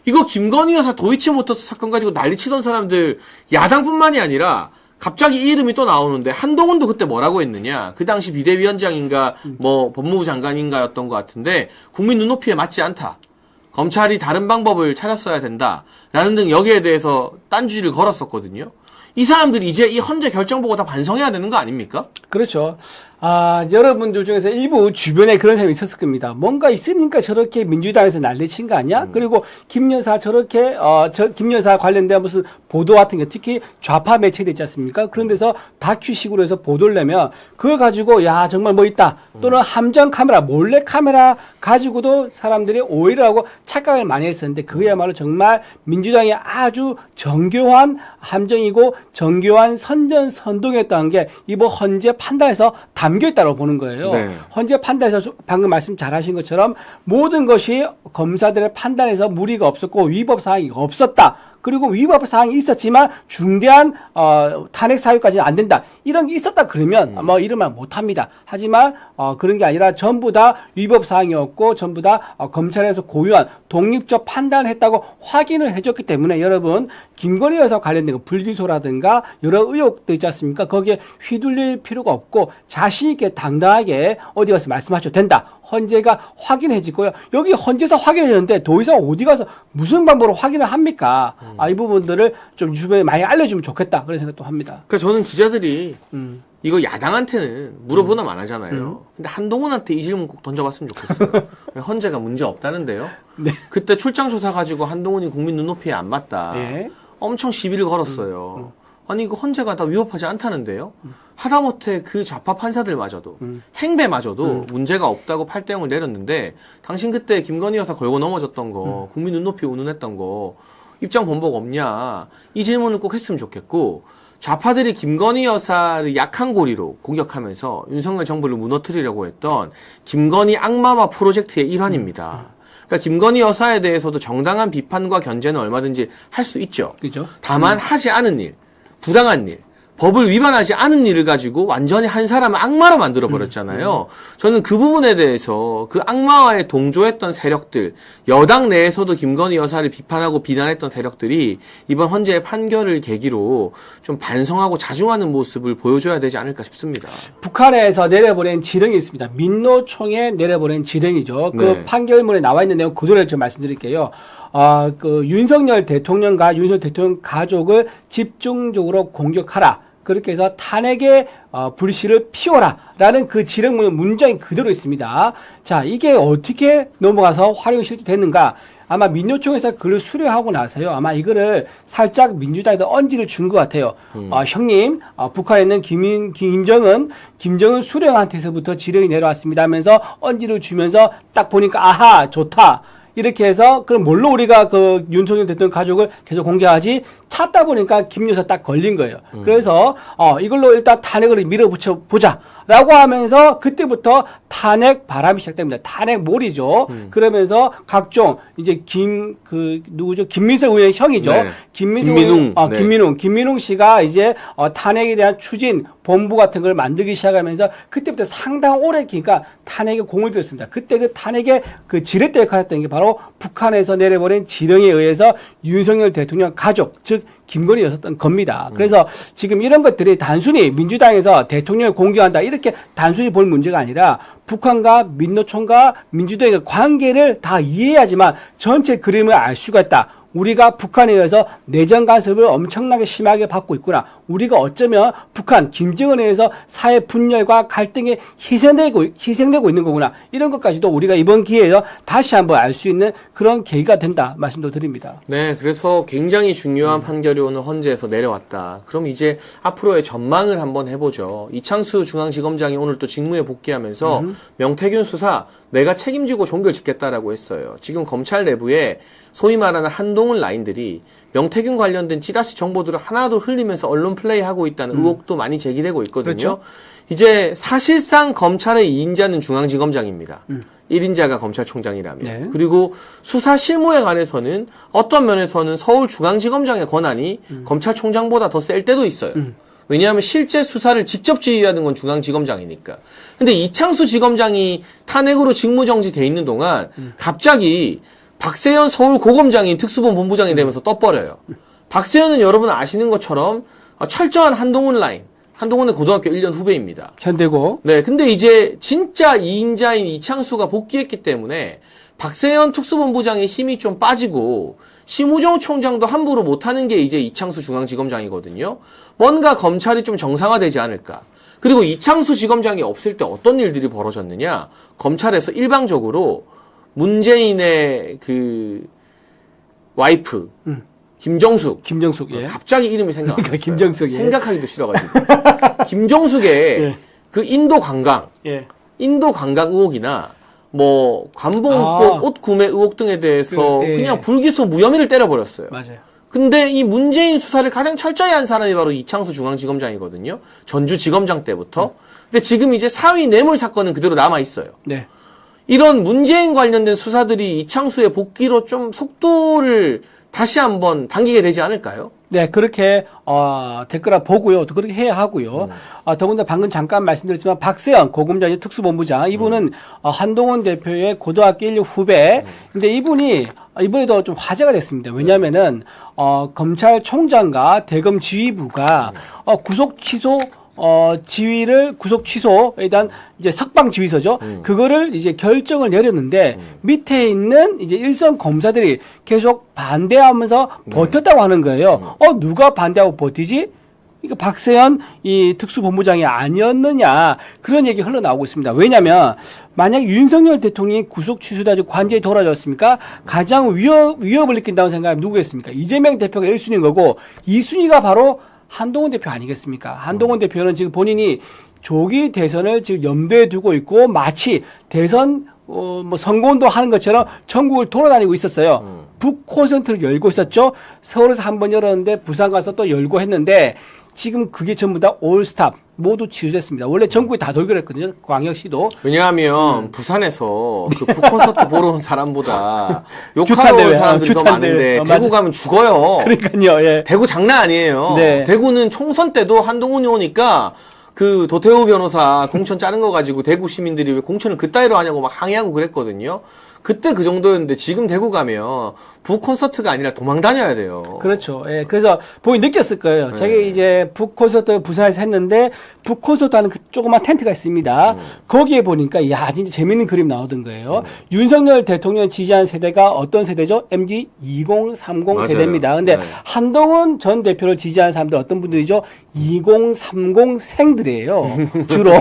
이거 김건희 여사 도이치모터스 사건 가지고 난리치던 사람들 야당뿐만이 아니라 갑자기 이 이름이 또 나오는데 한동훈도 그때 뭐라고 했느냐. 그 당시 비대위원장인가 뭐 법무부 장관인가였던 것 같은데 국민 눈높이에 맞지 않다. 검찰이 다른 방법을 찾았어야 된다. 라는 등 여기에 대해서 딴주의를 걸었었거든요. 이 사람들이 이제 이 헌재 결정 보고 다 반성해야 되는 거 아닙니까? 그렇죠. 여러분들 중에서 일부 주변에 그런 사람이 있었을 겁니다. 뭔가 있으니까 저렇게 민주당에서 난리친 거 아니야? 그리고 김 여사 저렇게, 김 여사 관련된 무슨 보도 같은 게 특히 좌파 매체들 있지 않습니까? 그런 데서 다큐식으로 해서 보도를 내면 그걸 가지고 야, 정말 뭐 있다. 또는 함정 카메라, 몰래 카메라 가지고도 사람들이 오해를 하고 착각을 많이 했었는데 그야말로 정말 민주당의 아주 정교한 함정이고 정교한 선동이었다는 게 이번 헌재 판단에서 담겨있다고 보는 거예요. 네. 헌재 판단에서 방금 말씀 잘하신 것처럼 모든 것이 검사들의 판단에서 무리가 없었고 위법 사항이 없었다. 그리고 위법 사항이 있었지만 중대한 탄핵 사유까지는 안 된다. 이런 게 있었다 그러면 뭐 이런 말 못합니다. 하지만 그런 게 아니라 전부 다 위법 사항이었고 전부 다 검찰에서 고유한 독립적 판단을 했다고 확인을 해줬기 때문에 여러분 김건희 여사 관련된 불기소라든가 여러 의혹도 있지 않습니까? 거기에 휘둘릴 필요가 없고 자신 있게 당당하게 어디 가서 말씀하셔도 된다. 헌재가 확인해지고요. 여기 헌재에서 확인했는데 더 이상 어디 가서 무슨 방법으로 확인을 합니까? 이 부분들을 좀 주변에 많이 알려주면 좋겠다. 그런 생각도 합니다. 그러니까 저는 기자들이 이거 야당한테는 물어보나 안 하잖아요. 근데 한동훈한테 이 질문 꼭 던져봤으면 좋겠어요. 헌재가 문제 없다는데요. 네. 그때 출장 조사 가지고 한동훈이 국민 눈높이에 안 맞다. 예. 엄청 시비를 걸었어요. 아니 이거 헌재가 다 위법하지 않다는데요. 하다못해 그 좌파 판사들마저도 행배마저도 문제가 없다고 8대0을 내렸는데 당신 그때 김건희 여사 걸고 넘어졌던 거 국민 눈높이 운운했던 거 입장 번복 없냐 이 질문을 꼭 했으면 좋겠고 좌파들이 김건희 여사를 약한 고리로 공격하면서 윤석열 정부를 무너뜨리려고 했던 김건희 악마화 프로젝트의 일환입니다. 그러니까 김건희 여사에 대해서도 정당한 비판과 견제는 얼마든지 할 수 있죠. 그죠? 다만 하지 않은 일, 부당한 일, 법을 위반하지 않은 일을 가지고 완전히 한 사람을 악마로 만들어버렸잖아요. 저는 그 부분에 대해서 그 악마와에 동조했던 세력들, 여당 내에서도 김건희 여사를 비판하고 비난했던 세력들이 이번 헌재의 판결을 계기로 좀 반성하고 자중하는 모습을 보여줘야 되지 않을까 싶습니다. 북한에서 내려보낸 지령이 있습니다. 민노총에 내려보낸 지령이죠. 그 네. 판결문에 나와 있는 내용 그대로 좀 말씀드릴게요. 윤석열 대통령과 윤석열 대통령 가족을 집중적으로 공격하라. 그렇게 해서 탄핵의 불씨를 피워라라는 그 지령문 문장이 그대로 있습니다. 자, 이게 어떻게 넘어가서 활용 실질됐는가? 아마 민노총에서 글을 수료하고 나서요. 아마 이거를 살짝 민주당에다 언지를 준 것 같아요. 형님, 북한에 있는 김정은 수령한테서부터 지령이 내려왔습니다 하면서 언지를 주면서 딱 보니까 아하, 좋다. 이렇게 해서 그럼 뭘로 우리가 그 윤석열 대통령 가족을 계속 공개하지? 찾다 보니까 김 여사 딱 걸린 거예요. 그래서 이걸로 일단 탄핵을 밀어붙여 보자. 라고 하면서 그때부터 탄핵 바람이 시작됩니다. 탄핵 몰이죠. 그러면서 각종 이제 김민석 의원의 형이죠. 네. 김민웅 씨가 이제 탄핵에 대한 추진 본부 같은 걸 만들기 시작하면서 그때부터 상당히 오래 그러니까 탄핵에 공을 들였습니다. 그때 그 탄핵의 그 지렛대 역할을 했던 게 바로 북한에서 내려버린 지령에 의해서 윤석열 대통령 가족, 즉 김건희 여사였던 겁니다. 그래서 지금 이런 것들이 단순히 민주당에서 대통령을 공격한다 이렇게 단순히 볼 문제가 아니라 북한과 민노총과 민주당의 관계를 다 이해해야지만 전체 그림을 알 수가 있다. 우리가 북한에 의해서 내정 간섭을 엄청나게 심하게 받고 있구나. 우리가 어쩌면 북한 김정은에 의해서 사회 분열과 갈등에 희생되고 있는 거구나. 이런 것까지도 우리가 이번 기회에 다시 한번 알 수 있는 그런 계기가 된다 말씀도 드립니다. 네, 그래서 굉장히 중요한 판결이 오늘 헌재에서 내려왔다. 그럼 이제 앞으로의 전망을 한번 해보죠. 이창수 중앙지검장이 오늘 또 직무에 복귀하면서 명태균 수사 내가 책임지고 종결 짓겠다라고 했어요. 지금 검찰 내부에 소위 말하는 한동훈 라인들이 명태균 관련된 찌라시 정보들을 하나도 흘리면서 언론 플레이하고 있다는 의혹도 많이 제기되고 있거든요. 그렇죠. 이제 사실상 검찰의 2인자는 중앙지검장입니다. 1인자가 검찰총장이라면. 네. 그리고 수사 실무에 관해서는 어떤 면에서는 서울중앙지검장의 권한이 검찰총장보다 더 셀 때도 있어요. 왜냐하면 실제 수사를 직접 지휘하는 건 중앙지검장이니까. 근데 이창수 지검장이 탄핵으로 직무정지돼 있는 동안 갑자기 박세현 서울고검장이 특수본부장이 되면서 떠버려요. 박세현은 여러분 아시는 것처럼 철저한 한동훈 라인, 한동훈의 고등학교 1년 후배입니다. 현대고. 네, 근데 이제 진짜 2인자인 이창수가 복귀했기 때문에 박세현 특수본부장의 힘이 좀 빠지고 심우정 총장도 함부로 못하는 게 이제 이창수 중앙지검장이거든요. 뭔가 검찰이 좀 정상화되지 않을까. 그리고 이창수 지검장이 없을 때 어떤 일들이 벌어졌느냐. 검찰에서 일방적으로 문재인의 그 와이프 김정숙. 예. 갑자기 이름이 생각 안 났어요. 김정숙, 예. 생각하기도 싫어가지고. 김정숙의 예. 그 인도 관광 의혹이나 뭐 관봉꽃 옷 구매 의혹 등에 대해서 예. 그냥 불기소 무혐의를 때려버렸어요. 맞아요. 근데 이 문재인 수사를 가장 철저히 한 사람이 바로 이창수 중앙지검장이거든요. 전주지검장 때부터. 근데 지금 이제 사위 뇌물 사건은 그대로 남아있어요. 네. 이런 문재인 관련된 수사들이 이창수의 복귀로 좀 속도를 다시 한번 당기게 되지 않을까요? 네, 그렇게 댓글을 보고요. 또 그렇게 해야 하고요. 더군다나 방금 잠깐 말씀드렸지만 박세현 고검장 특수본부장 이분은 한동훈 대표의 고등학교 1년 후배. 근데 이분이 이번에도 좀 화제가 됐습니다. 왜냐하면은 검찰총장과 대검 지휘부가 구속 취소 지휘를 구속 취소에 대한 이제 석방 지휘서죠. 그거를 이제 결정을 내렸는데 밑에 있는 이제 일선 검사들이 계속 반대하면서 버텼다고 하는 거예요. 누가 반대하고 버티지? 이거 박세현 이 특수본부장이 아니었느냐 그런 얘기 흘러나오고 있습니다. 왜냐하면 만약 윤석열 대통령이 구속 취소돼서 관제에 돌아졌습니까? 가장 위협을 느낀다고 생각하면 누구겠습니까? 이재명 대표가 1순위인 거고 2순위가 바로 한동훈 대표 아니겠습니까? 한동훈 대표는 지금 본인이 조기 대선을 지금 염두에 두고 있고 마치 대선 뭐 선거운동 하는 것처럼 전국을 돌아다니고 있었어요. 북 콘서트를 열고 있었죠. 서울에서 한번 열었는데 부산 가서 또 열고 했는데 지금 그게 전부 다 올스탑 모두 취소됐습니다. 원래 전국에 다 돌기로 했거든요. 광역시도. 왜냐하면 부산에서 그 북콘서트 보러 온 사람보다 욕하러 온 사람들이 더 많은데 대구 가면 죽어요. 그러니까요. 예. 대구 장난 아니에요. 네. 대구는 총선 때도 한동훈이 오니까 그 도태우 변호사 공천 짜는 거 가지고 대구 시민들이 왜 공천을 그따위로 하냐고 막 항의하고 그랬거든요. 그때 그 정도였는데 지금 대구 가면 북콘서트가 아니라 도망 다녀야 돼요. 그렇죠. 예. 그래서 본인 느꼈을 거예요. 제가 이제 북콘서트 부산에서 했는데 북콘서트 하는 그 조그만 텐트가 있습니다. 거기에 보니까 야 진짜 재밌는 그림 나오던 거예요. 윤석열 대통령 지지하는 세대가 어떤 세대죠? MZ 2030 맞아요. 세대입니다. 근데 네. 한동훈 전 대표를 지지하는 사람들 어떤 분들이죠? 2030 생들이에요. 주로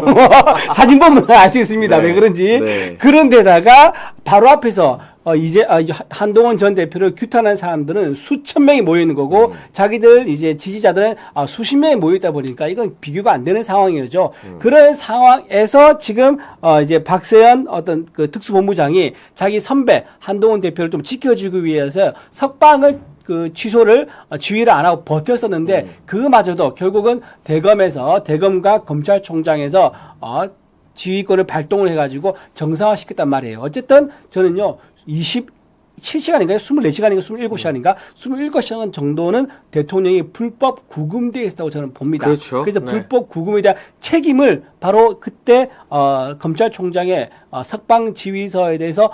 사진 보면 알 수 있습니다. 네. 왜 그런지. 네. 그런데다가 바로 앞에서 이제 한동훈 전 대표를 규탄하는 사람들은 수천 명이 모여 있는 거고 자기들 이제 지지자들은 수십 명이 모여 있다 보니까 이건 비교가 안 되는 상황이죠. 그런 상황에서 지금 이제 박세현 어떤 그 특수본부장이 자기 선배 한동훈 대표를 좀 지켜주기 위해서 석방을 그 취소를 지휘를 안 하고 버텼었는데 그마저도 결국은 대검과 검찰총장에서 지휘권을 발동을 해가지고 정상화시켰단 말이에요. 어쨌든 저는요, 27시간인가요? 24시간인가? 27시간인가? 27시간 정도는 대통령이 불법 구금되어 있었다고 저는 봅니다. 그렇죠. 그래서 네. 불법 구금에 대한 책임을 바로 그때 검찰총장의 석방 지휘서에 대해서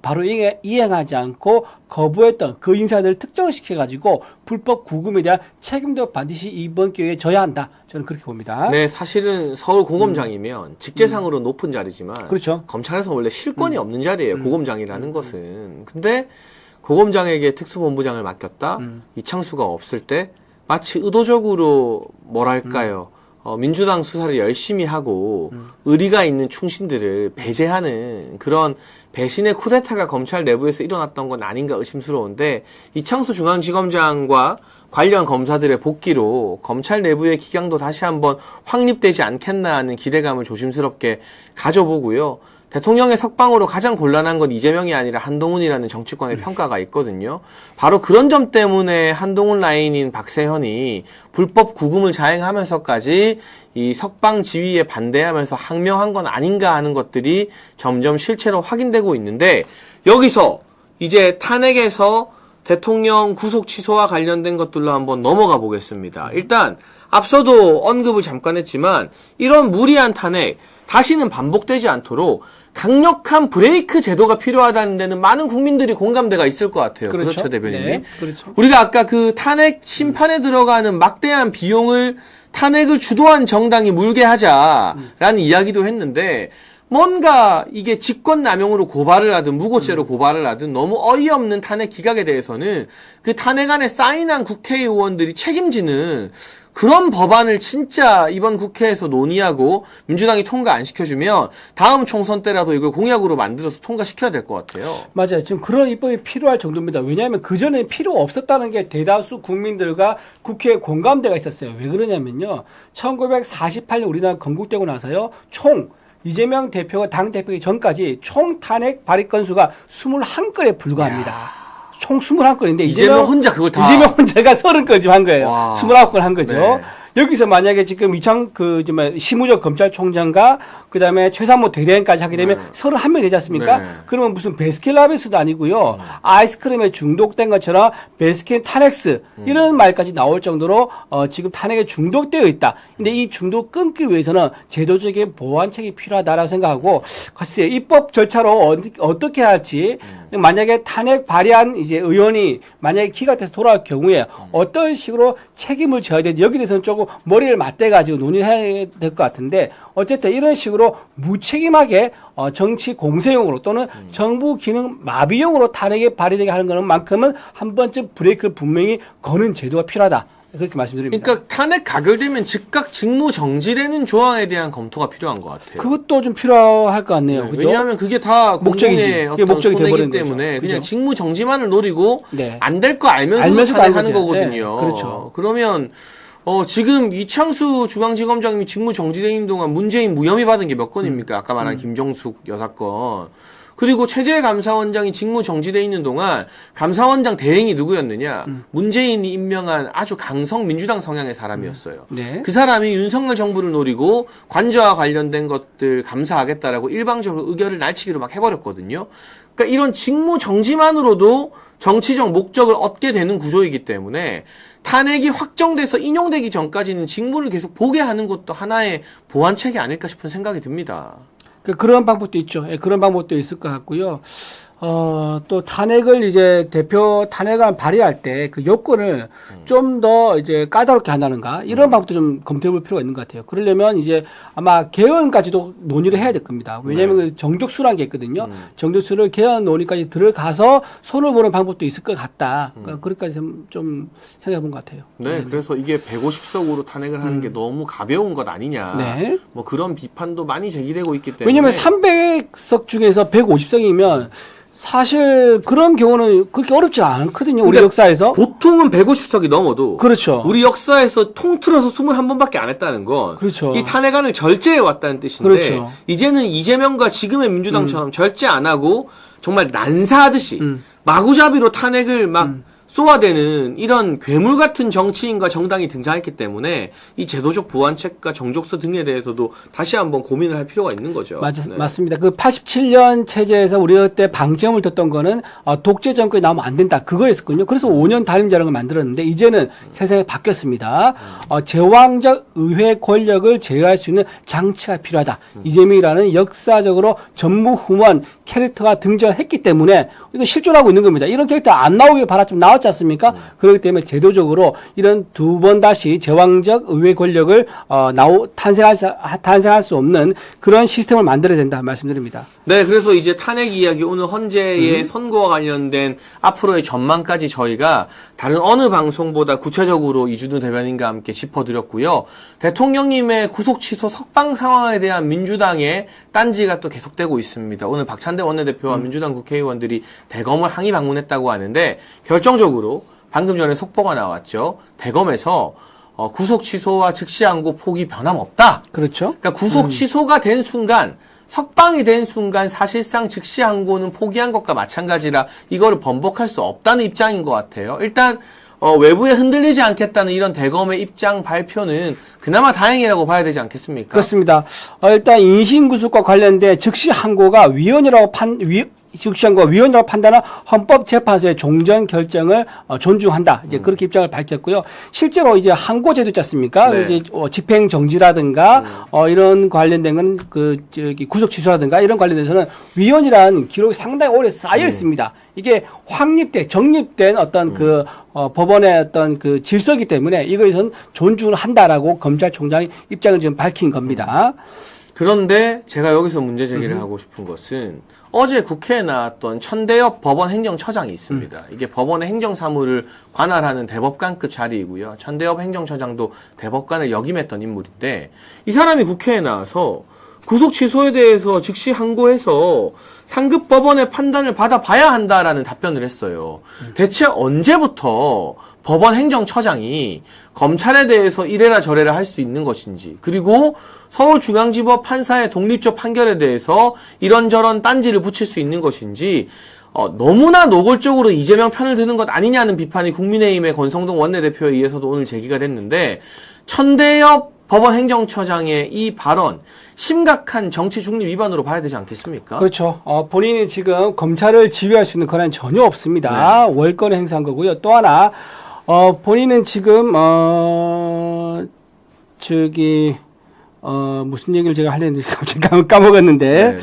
바로 이행하지 않고 거부했던 그 인사들을 특정시켜가지고 불법 구금에 대한 책임도 반드시 이번 기회에 져야 한다. 저는 그렇게 봅니다. 네, 사실은 서울 고검장이면 직제상으로 높은 자리지만 그렇죠. 검찰에서 원래 실권이 없는 자리예요. 고검장이라는 것은. 근데 고검장에게 특수본부장을 맡겼다. 이창수가 없을 때 마치 의도적으로 뭐랄까요. 민주당 수사를 열심히 하고 의리가 있는 충신들을 배제하는 그런 배신의 쿠데타가 검찰 내부에서 일어났던 건 아닌가 의심스러운데 이창수 중앙지검장과 관련 검사들의 복귀로 검찰 내부의 기강도 다시 한번 확립되지 않겠나 하는 기대감을 조심스럽게 가져보고요. 대통령의 석방으로 가장 곤란한 건 이재명이 아니라 한동훈이라는 정치권의 평가가 있거든요. 바로 그런 점 때문에 한동훈 라인인 박세현이 불법 구금을 자행하면서까지 이 석방 지위에 반대하면서 항명한 건 아닌가 하는 것들이 점점 실체로 확인되고 있는데 여기서 이제 탄핵에서 대통령 구속 취소와 관련된 것들로 한번 넘어가 보겠습니다. 일단 앞서도 언급을 잠깐 했지만 이런 무리한 탄핵 다시는 반복되지 않도록 강력한 브레이크 제도가 필요하다는 데는 많은 국민들이 공감대가 있을 것 같아요. 그렇죠 대변인님? 네, 그렇죠. 우리가 아까 그 탄핵 심판에 들어가는 막대한 비용을 탄핵을 주도한 정당이 물게 하자라는 이야기도 했는데 뭔가 이게 직권남용으로 고발을 하든 무고죄로 고발을 하든 너무 어이없는 탄핵 기각에 대해서는 그 탄핵안에 사인한 국회의원들이 책임지는 그런 법안을 진짜 이번 국회에서 논의하고 민주당이 통과 안 시켜주면 다음 총선 때라도 이걸 공약으로 만들어서 통과시켜야 될 것 같아요. 맞아요. 지금 그런 입법이 필요할 정도입니다. 왜냐하면 그전에 필요 없었다는 게 대다수 국민들과 국회에 공감대가 있었어요. 왜 그러냐면요. 1948년 우리나라 건국되고 나서요. 총 이재명 대표가 당대표기 전까지 총 탄핵 발의 건수가 21건에 불과합니다. 총 21건인데 이재명 혼자 그걸 다 이재명 혼자가 30건 한 거예요. 와. 29건 한 거죠. 네. 여기서 만약에 지금 심우적 검찰총장과 그다음에 최상무 대대행까지 하게 되면 31명 되지 않습니까? 네. 그러면 무슨 베스킨라빈스도 아니고요. 아이스크림에 중독된 것처럼 베스킨 타넥스 이런 말까지 나올 정도로 지금 탄핵에 중독되어 있다. 근데 이 중독 끊기 위해서는 제도적인 보완책이 필요하다라고 생각하고 글쎄요. 입법 절차로 어떻게 할지 만약에 탄핵 발의한 이제 의원이 만약에 기각돼서 돌아올 경우에 어떤 식으로 책임을 져야 되는지 여기 대해서는 조금 머리를 맞대가지고 논의를 해야 될 것 같은데 어쨌든 이런 식으로 무책임하게 정치 공세용으로 또는 정부 기능 마비용으로 탄핵에 발의되게 하는 거는 만큼은 한 번쯤 브레이크를 분명히 거는 제도가 필요하다. 그렇게 말씀드립니다. 그러니까 탄핵 가결되면 즉각 직무 정지되는 조항에 대한 검토가 필요한 것 같아요. 그것도 좀 필요할 것 같네요. 그죠? 왜냐하면 그게 다 목적이지. 공공의 그게 어떤 목적이 손해이기 돼버린 때문에 거죠. 그냥 그죠? 직무 정지만을 노리고 네. 안 될 거 알면서 알면서도 탄핵하는 안 거죠. 거거든요. 네, 그렇죠. 그러면 지금 이창수 중앙지검장님이 직무 정지되어 있는 동안 문재인 무혐의 받은 게 몇 건입니까? 아까 말한 김정숙 여사건. 그리고 최재 감사원장이 직무 정지돼 있는 동안 감사원장 대행이 누구였느냐? 문재인이 임명한 아주 강성 민주당 성향의 사람이었어요. 네. 그 사람이 윤석열 정부를 노리고 관저와 관련된 것들 감사하겠다라고 일방적으로 의결을 날치기로 막 해버렸거든요. 그러니까 이런 직무 정지만으로도 정치적 목적을 얻게 되는 구조이기 때문에 탄핵이 확정돼서 인용되기 전까지는 직무를 계속 보게 하는 것도 하나의 보완책이 아닐까 싶은 생각이 듭니다. 그런 방법도 있죠. 예, 그런 방법도 있을 것 같고요. 또 탄핵을 이제 대표 탄핵안 발의할 때 그 요건을 좀 더 이제 까다롭게 한다는가 이런 방법도 좀 검토해 볼 필요가 있는 것 같아요. 그러려면 이제 아마 개헌까지도 논의를 해야 될 겁니다. 왜냐하면 그 정족수라는 게 있거든요. 정족수를 개헌 논의까지 들어가서 손을 보는 방법도 있을 것 같다. 그러니까 그렇게까지 좀 생각해 본 것 같아요. 네, 그래서 이게 150석으로 탄핵을 하는 게 너무 가벼운 것 아니냐. 네. 뭐 그런 비판도 많이 제기되고 있기 때문에. 왜냐하면 300석 중에서 150석이면 사실 그런 경우는 그렇게 어렵지 않거든요. 우리 근데 역사에서. 보통은 150석이 넘어도 그렇죠. 우리 역사에서 통틀어서 21번밖에 안 했다는 건 그렇죠. 이 탄핵안을 절제해 왔다는 뜻인데 그렇죠. 이제는 이재명과 지금의 민주당처럼 절제 안 하고 정말 난사하듯이 마구잡이로 탄핵을 막 쏘아대는 이런 괴물 같은 정치인과 정당이 등장했기 때문에 이 제도적 보완책과 정족수 등에 대해서도 다시 한번 고민을 할 필요가 있는 거죠. 네. 맞습니다. 그 87년 체제에서 우리가 그때 방점을 뒀던 거는 독재 정권이 나오면 안 된다. 그거였었거든요. 그래서 5년 단임제라는 걸 만들었는데 이제는 세상이 바뀌었습니다. 제왕적 의회 권력을 제어할 수 있는 장치가 필요하다. 이재명이라는 역사적으로 전무후무한 캐릭터가 등장했기 때문에 이거 실존하고 있는 겁니다. 이런 캐릭터 안 나오길 바랐지만 나왔잖아요. 나왔지 않습니까? 그렇기 때문에 제도적으로 이런 두 번 다시 제왕적 의회 권력을 탄생할 수 없는 그런 시스템을 만들어야 된다 말씀드립니다. 네, 그래서 이제 탄핵 이야기 오늘 헌재의 선거와 관련된 앞으로의 전망까지 저희가 다른 어느 방송보다 구체적으로 이준우 대변인과 함께 짚어드렸고요. 대통령님의 구속 취소 석방 상황에 대한 민주당의 딴지가 또 계속되고 있습니다. 오늘 박찬대 원내대표와 민주당 국회의원들이 대검을 항의 방문했다고 하는데 결정적으로 방금 전에 속보가 나왔죠. 대검에서 구속 취소와 즉시 항고 폭이 변함없다. 그렇죠. 그러니까 구속 취소가 된 순간 석방이 된 순간 사실상 즉시 항고는 포기한 것과 마찬가지라 이거를 번복할 수 없다는 입장인 것 같아요. 일단 외부에 흔들리지 않겠다는 이런 대검의 입장 발표는 그나마 다행이라고 봐야 되지 않겠습니까? 그렇습니다. 일단 인신구속과 관련된 즉시 항고가 위원이라고 판단한 헌법재판소의 종전 결정을 존중한다. 이제 그렇게 입장을 밝혔고요. 실제로 이제 항고제도 있지 않습니까? 네. 이제 집행 정지라든가 이런 관련된 건 구속 취소라든가 이런 관련돼서는 위원이라는 기록이 상당히 오래 쌓여 있습니다. 이게 정립된 어떤 법원의 어떤 그 질서이기 때문에 이것은 존중을 한다라고 검찰총장이 입장을 지금 밝힌 겁니다. 그런데 제가 여기서 문제 제기를 하고 싶은 것은 어제 국회에 나왔던 천대엽 법원 행정처장이 있습니다. 이게 법원의 행정사무를 관할하는 대법관급 자리이고요. 천대엽 행정처장도 대법관을 역임했던 인물인데 이 사람이 국회에 나와서 구속 취소에 대해서 즉시 항고해서 상급 법원의 판단을 받아봐야 한다라는 답변을 했어요. 대체 언제부터 법원 행정처장이 검찰에 대해서 이래라 저래라 할 수 있는 것인지, 그리고 서울중앙지법 판사의 독립적 판결에 대해서 이런저런 딴지를 붙일 수 있는 것인지 너무나 노골적으로 이재명 편을 드는 것 아니냐는 비판이 국민의힘의 권성동 원내대표에 의해서도 오늘 제기가 됐는데, 천대엽 법원 행정처장의 이 발언 심각한 정치 중립 위반으로 봐야 되지 않겠습니까? 그렇죠. 본인이 지금 검찰을 지휘할 수 있는 권한이 전혀 없습니다. 네. 월권을 행사한 거고요. 또 하나 본인은 지금 무슨 얘기를 제가 하려는지 갑자기 까먹었는데. 네, 네.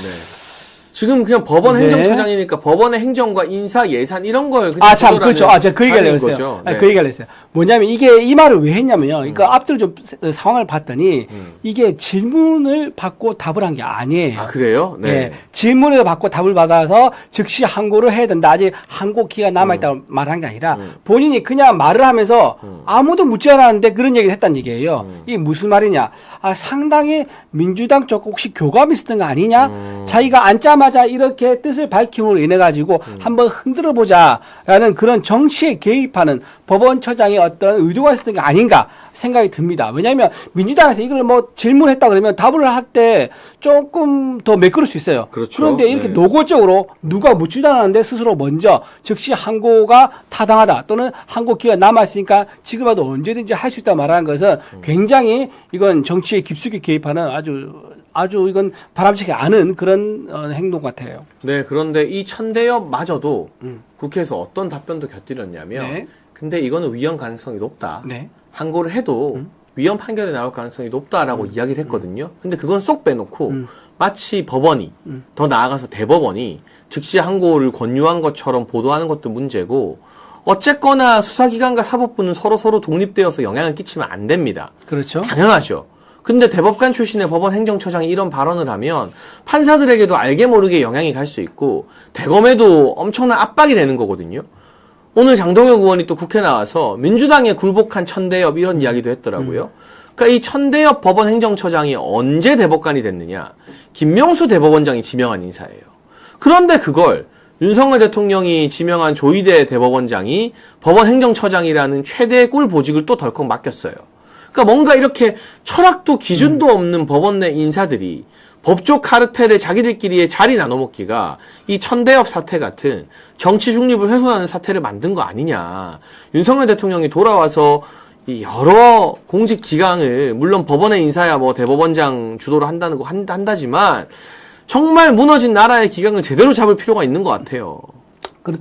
지금 그냥 법원 네. 행정처장이니까 법원의 행정과 인사 예산 이런 걸 그냥 그렇죠. 제가 그 얘기를 했어요. 네. 그 얘기를 했어요. 뭐냐면 이 말을 왜 했냐면요. 그러니까 앞들 좀 상황을 봤더니 이게 질문을 받고 답을 한 게 아니에요. 아, 그래요? 네. 네. 질문을 받고 답을 받아서 즉시 항고를 해야 된다. 아직 항고 기가 남아있다고 말한 게 아니라 본인이 그냥 말을 하면서 아무도 묻지 않았는데 그런 얘기를 했다는 얘기예요. 이게 무슨 말이냐. 상당히 민주당 쪽 혹시 교감이 있었던 거 아니냐. 자기가 앉자마자 이렇게 뜻을 밝힘으로 인해 가지고 한번 흔들어 보자라는 그런 정치에 개입하는 법원처장의 어떤 의도가 있었던 게 아닌가 생각이 듭니다. 왜냐하면 민주당에서 이걸 뭐 질문했다 그러면 답을 할 때 조금 더 매끄러울 수 있어요. 그렇죠. 그런데 이렇게 네. 노골적으로 누가 묻지도 않았는데 스스로 먼저 즉시 항고가 타당하다 또는 항고 기가 남았으니까 지금이라도 언제든지 할 수 있다 말하는 것은 굉장히 이건 정치에 깊숙이 개입하는 아주 이건 바람직하지 않은 그런 행동 같아요. 네, 그런데 이 천대엽마저도 국회에서 어떤 답변도 곁들였냐면, 네. 근데 이거는 위헌 가능성이 높다. 네. 항고를 해도 위헌 판결이 나올 가능성이 높다라고 이야기를 했거든요. 근데 그건 쏙 빼놓고 마치 법원이, 더 나아가서 대법원이 즉시 항고를 권유한 것처럼 보도하는 것도 문제고, 어쨌거나 수사기관과 사법부는 서로 독립되어서 영향을 끼치면 안 됩니다. 그렇죠. 당연하죠. 근데 대법관 출신의 법원 행정처장이 이런 발언을 하면 판사들에게도 알게 모르게 영향이 갈 수 있고 대검에도 엄청난 압박이 되는 거거든요. 오늘 장동혁 의원이 또 국회 나와서 민주당에 굴복한 천대엽 이런 이야기도 했더라고요. 그러니까 이 천대엽 법원 행정처장이 언제 대법관이 됐느냐. 김명수 대법원장이 지명한 인사예요. 그런데 그걸 윤석열 대통령이 지명한 조희대 대법원장이 법원 행정처장이라는 최대의 꿀 보직을 또 덜컥 맡겼어요. 그러니까 뭔가 이렇게 철학도 기준도 없는 법원 내 인사들이 법조 카르텔에 자기들끼리의 자리 나눠먹기가 이 천대엽 사태 같은 정치 중립을 훼손하는 사태를 만든 거 아니냐. 윤석열 대통령이 돌아와서 이 여러 공직 기강을 물론 법원의 인사야 뭐 대법원장 주도로 한다는 거 한다지만 정말 무너진 나라의 기강을 제대로 잡을 필요가 있는 것 같아요.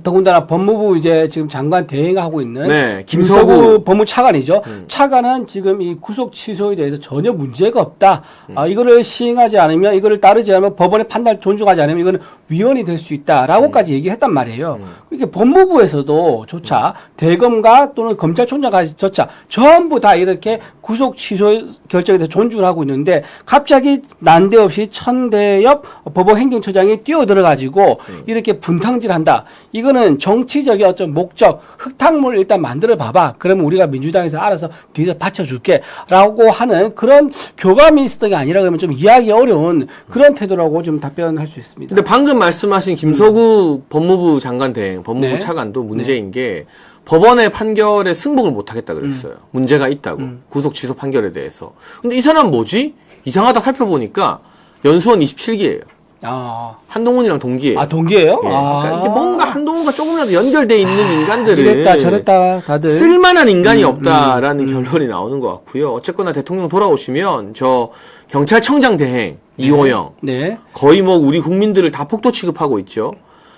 더군다나 법무부 이제 지금 장관 대행하고 있는 네, 김서구 김서구 법무차관이죠. 차관은 지금 이 구속 취소에 대해서 전혀 문제가 없다. 이거를 시행하지 않으면, 이거를 따르지 않으면, 법원의 판단을 존중하지 않으면 이거는 위헌이 될 수 있다라고까지 얘기했단 말이에요. 이게 법무부에서도 조차 대검과 또는 검찰총장까지 조차 전부 다 이렇게 구속 취소 결정에 대해서 존중을 하고 있는데 갑자기 난데없이 천대엽 법원행정처장이 뛰어들어가지고 이렇게 분탕질한다. 이거는 정치적인 어떤 목적, 흙탕물을 일단 만들어 봐봐. 그러면 우리가 민주당에서 알아서 뒤에서 받쳐줄게. 라고 하는 그런 교감이 있었던 게 아니라 그러면 좀 이해하기 어려운 그런 태도라고 좀 답변할 수 있습니다. 근데 방금 말씀하신 김서구 법무부 장관 대행, 법무부 네. 차관도 문제인 게 법원의 판결에 승복을 못 하겠다 그랬어요. 문제가 있다고. 구속 취소 판결에 대해서. 근데 이 사람 뭐지? 이상하다 살펴보니까 연수원 27기예요. 아, 한동훈이랑 동기예요. 동기예요? 예, 그러니까 이게 뭔가 한동훈과 조금이라도 연결돼 있는 인간들을 이랬다 저랬다 다들 쓸만한 인간이 없다라는 결론이 나오는 것 같고요. 어쨌거나 대통령 돌아오시면 저 경찰청장 대행 이호영 네. 거의 뭐 우리 국민들을 다 폭도 취급하고 있죠.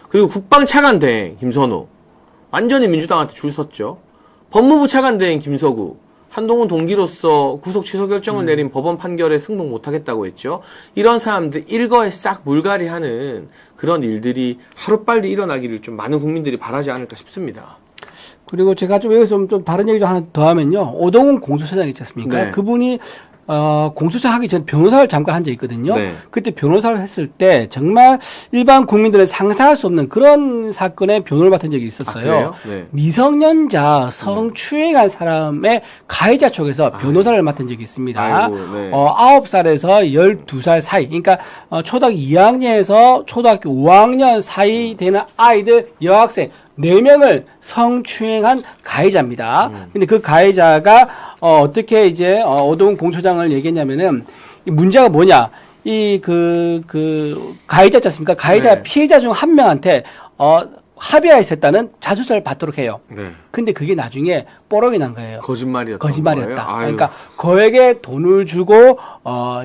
그리고 국방차관 대행 김선호 완전히 민주당한테 줄 섰죠. 법무부 차관 대행 김서구 한동훈 동기로서 구속 취소 결정을 내린 법원 판결에 승복 못하겠다고 했죠. 이런 사람들 일거에 싹 물갈이하는 그런 일들이 하루빨리 일어나기를 좀 많은 국민들이 바라지 않을까 싶습니다. 그리고 제가 좀 여기서 좀 다른 얘기 좀 하나 더 하면요. 오동훈 공수처장 있지 않습니까? 네. 그분이 공수처 하기 전 변호사를 잠깐 한 적이 있거든요. 네. 그때 변호사를 했을 때 정말 일반 국민들은 상상할 수 없는 그런 사건의 변호를 맡은 적이 있었어요. 그래요? 네. 미성년자 성추행한 사람의 가해자 쪽에서 변호사를 맡은 적이 있습니다. 아이고, 네. 9살에서 12살 사이, 그러니까 초등학교 2학년에서 초등학교 5학년 사이 되는 아이들 여학생 4명을 성추행한 가해자입니다. 근데 그 가해자가 어떻게 이제 오동훈 공처장을 얘기했냐면은 이 문제가 뭐냐? 이 그 가해자 있지 않습니까? 가해자 네. 피해자 중 한 명한테 합의하였다는 자수서를 받도록 해요. 네. 근데 그게 나중에 뽀록이 난 거예요. 거짓말이었다. 아유. 그러니까 거액의 돈을 주고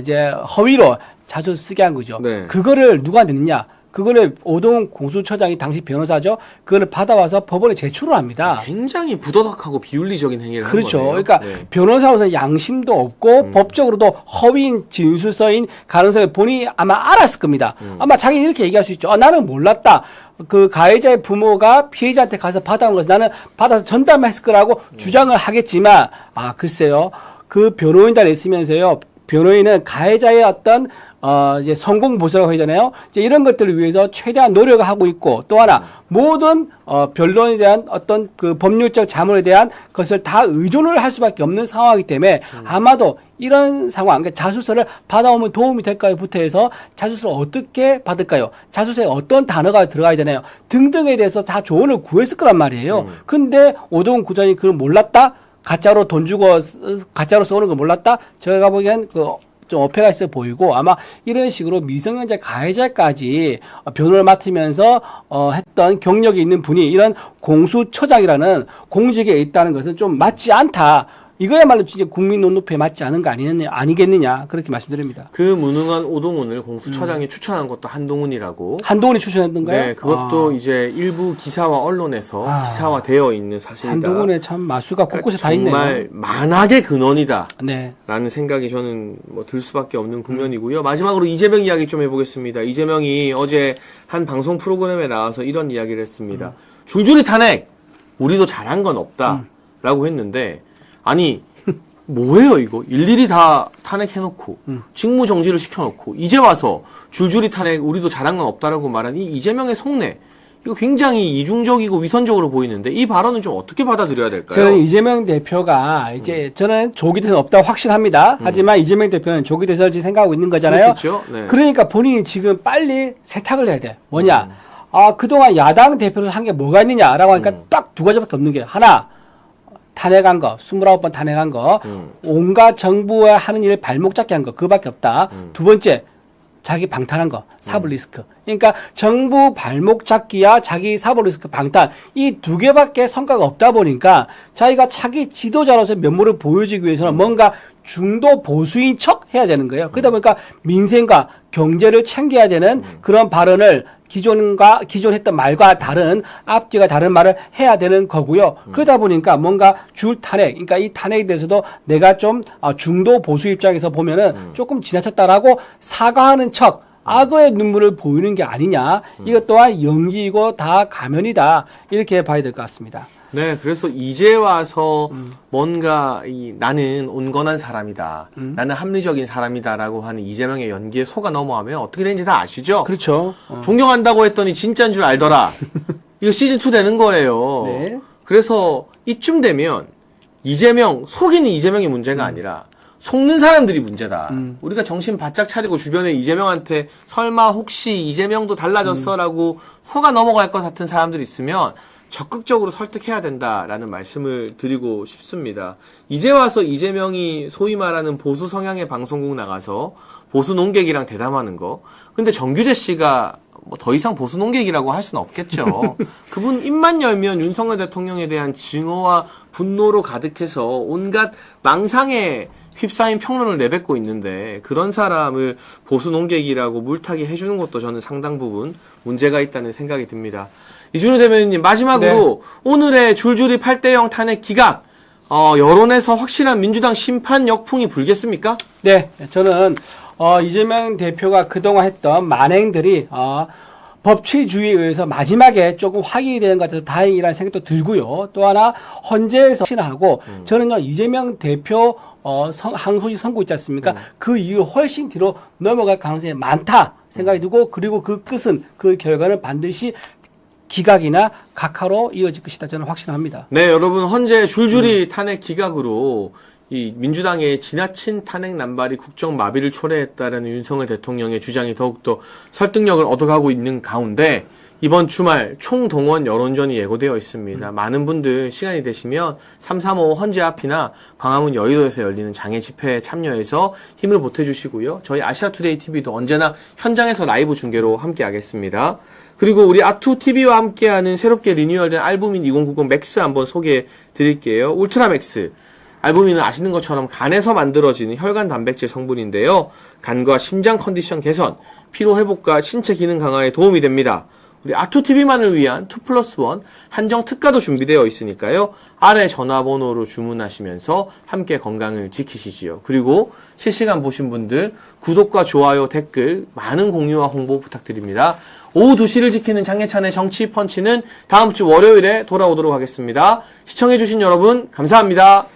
이제 허위로 자수 쓰게 한 거죠. 네. 그거를 누가 냈느냐? 그거를 오동훈 공수처장이 당시 변호사죠. 그거를 받아와서 법원에 제출을 합니다. 굉장히 부도덕하고 비윤리적인 행위를 그렇죠. 한 거네요. 그러니까 네. 변호사로서 양심도 없고 법적으로도 허위인 진술서인 가능성을 본인이 아마 알았을 겁니다. 아마 자기는 이렇게 얘기할 수 있죠. 나는 몰랐다. 그 가해자의 부모가 피해자한테 가서 받아온 것을 나는 받아서 전담했을 거라고 주장을 하겠지만 글쎄요. 그 변호인단에 있으면서요. 변호인은 가해자의 어떤 이제 성공 보수라고 해야 되나요? 이제 이런 것들을 위해서 최대한 노력을 하고 있고 또 하나 모든 변론에 대한 어떤 그 법률적 자문에 대한 것을 다 의존을 할 수밖에 없는 상황이기 때문에 아마도 이런 상황, 그러니까 자수서를 받아오면 도움이 될까요?부터 해서 자수서를 어떻게 받을까요? 자수서에 어떤 단어가 들어가야 되나요? 등등에 대해서 다 조언을 구했을 거란 말이에요. 근데 오동훈 구장이 그걸 몰랐다? 가짜로 돈 주고 가짜로 써오는 거 몰랐다? 제가 보기엔 좀 어폐가 있어 보이고 아마 이런 식으로 미성년자 가해자까지 변호를 맡으면서 했던 경력이 있는 분이 이런 공수처장이라는 공직에 있다는 것은 좀 맞지 않다. 이거야말로 진짜 국민 눈높이에 맞지 않은 거 아니겠느냐 그렇게 말씀드립니다. 그 무능한 오동훈을 공수처장이 추천한 것도 한동훈이라고. 한동훈이 추천했던가요? 네, 그것도 이제 일부 기사와 언론에서 기사화되어 있는 사실이다. 한동훈의 참 마수가 곳곳에 다 있네요. 정말 만악의 근원이다. 네. 라는 생각이 저는 뭐 들 수밖에 없는 국면이고요. 마지막으로 이재명 이야기 좀 해보겠습니다. 이재명이 어제 한 방송 프로그램에 나와서 이런 이야기를 했습니다. 줄줄이 탄핵! 우리도 잘한 건 없다. 라고 했는데 아니 뭐예요 이거 일일이 다 탄핵해놓고 직무 정지를 시켜놓고 이제 와서 줄줄이 탄핵 우리도 잘한 건 없다라고 말한 이 이재명의 속내 이거 굉장히 이중적이고 위선적으로 보이는데 이 발언은 좀 어떻게 받아들여야 될까요? 저는 이재명 대표가 이제 저는 조기 대선 없다고 확신합니다. 하지만 이재명 대표는 조기 대선을 지금 생각하고 있는 거잖아요. 그렇죠. 네. 그러니까 본인이 지금 빨리 세탁을 해야 돼. 뭐냐? 그동안 야당 대표로서 한 게 뭐가 있느냐라고 하니까 딱 두 가지밖에 없는 게 하나 탄핵한 거, 29번 탄핵한 거, 온갖 정부가 하는 일에 발목 잡게 한 거, 그거밖에 없다. 두 번째, 자기 방탄한 거, 사법 리스크. 그러니까 정부 발목 잡기와 자기 사법 리스크 방탄 이 두 개밖에 성과가 없다 보니까 자기가 차기 지도자로서 면모를 보여주기 위해서는 뭔가 중도 보수인 척 해야 되는 거예요. 그러다 보니까 민생과 경제를 챙겨야 되는 그런 발언을 기존 했던 말과 다른 앞뒤가 다른 말을 해야 되는 거고요. 그러다 보니까 뭔가 줄 탄핵, 그러니까 이 탄핵에 대해서도 내가 좀 중도 보수 입장에서 보면은 조금 지나쳤다라고 사과하는 척 악어의 눈물을 보이는 게 아니냐. 이것 또한 연기이고 다 가면이다. 이렇게 봐야 될 것 같습니다. 네, 그래서 이제 와서 뭔가 나는 온건한 사람이다. 나는 합리적인 사람이다라고 하는 이재명의 연기에 속아 넘어가면 어떻게 되는지 다 아시죠? 그렇죠. 존경한다고 했더니 진짜인 줄 알더라. 이거 시즌2 되는 거예요. 네. 그래서 이쯤 되면 이재명, 속이는 이재명이 문제가 아니라 속는 사람들이 문제다. 우리가 정신 바짝 차리고 주변에 이재명한테 설마 혹시 이재명도 달라졌어라고 속아 넘어갈 것 같은 사람들이 있으면 적극적으로 설득해야 된다라는 말씀을 드리고 싶습니다. 이제 와서 이재명이 소위 말하는 보수 성향의 방송국 나가서 보수 논객이랑 대담하는 거. 근데 정규재 씨가 뭐 더 이상 보수 논객이라고 할 수는 없겠죠. 그분 입만 열면 윤석열 대통령에 대한 증오와 분노로 가득해서 온갖 망상에 휩싸인 평론을 내뱉고 있는데 그런 사람을 보수 논객이라고 물타기 해주는 것도 저는 상당 부분 문제가 있다는 생각이 듭니다. 이준호 대변인님 마지막으로 오늘의 줄줄이 8대0 탄핵 기각 여론에서 확실한 민주당 심판 역풍이 불겠습니까? 네, 저는 이재명 대표가 그동안 했던 만행들이 법치주의에 의해서 마지막에 조금 확인이 되는 것 같아서 다행이라는 생각도 들고요. 또 하나 헌재에서 신하고 저는요 이재명 대표 항소심 선고 있지 않습니까? 그 이후 훨씬 뒤로 넘어갈 가능성이 많다 생각이 들고 그리고 그 끝은 그 결과는 반드시 기각이나 각하로 이어질 것이다 저는 확신합니다. 네, 여러분 헌재 줄줄이 탄핵 기각으로 이 민주당의 지나친 탄핵 남발이 국정 마비를 초래했다라는 윤석열 대통령의 주장이 더욱더 설득력을 얻어가고 있는 가운데 이번 주말 총동원 여론전이 예고되어 있습니다. 많은 분들 시간이 되시면 335 헌재 앞이나 광화문 여의도에서 열리는 장애 집회에 참여해서 힘을 보태주시고요. 저희 아시아투데이 TV도 언제나 현장에서 라이브 중계로 함께하겠습니다. 그리고 우리 아투TV와 함께하는 새롭게 리뉴얼된 알부민 2090 맥스 한번 소개해 드릴게요. 울트라 맥스. 알부민은 아시는 것처럼 간에서 만들어지는 혈관 단백질 성분인데요. 간과 심장 컨디션 개선, 피로 회복과 신체 기능 강화에 도움이 됩니다. 우리 아투TV만을 위한 2+1 한정 특가도 준비되어 있으니까요. 아래 전화번호로 주문하시면서 함께 건강을 지키시지요. 그리고 실시간 보신 분들 구독과 좋아요, 댓글 많은 공유와 홍보 부탁드립니다. 오후 2시를 지키는 장예찬의 정치 펀치는 다음 주 월요일에 돌아오도록 하겠습니다. 시청해주신 여러분 감사합니다.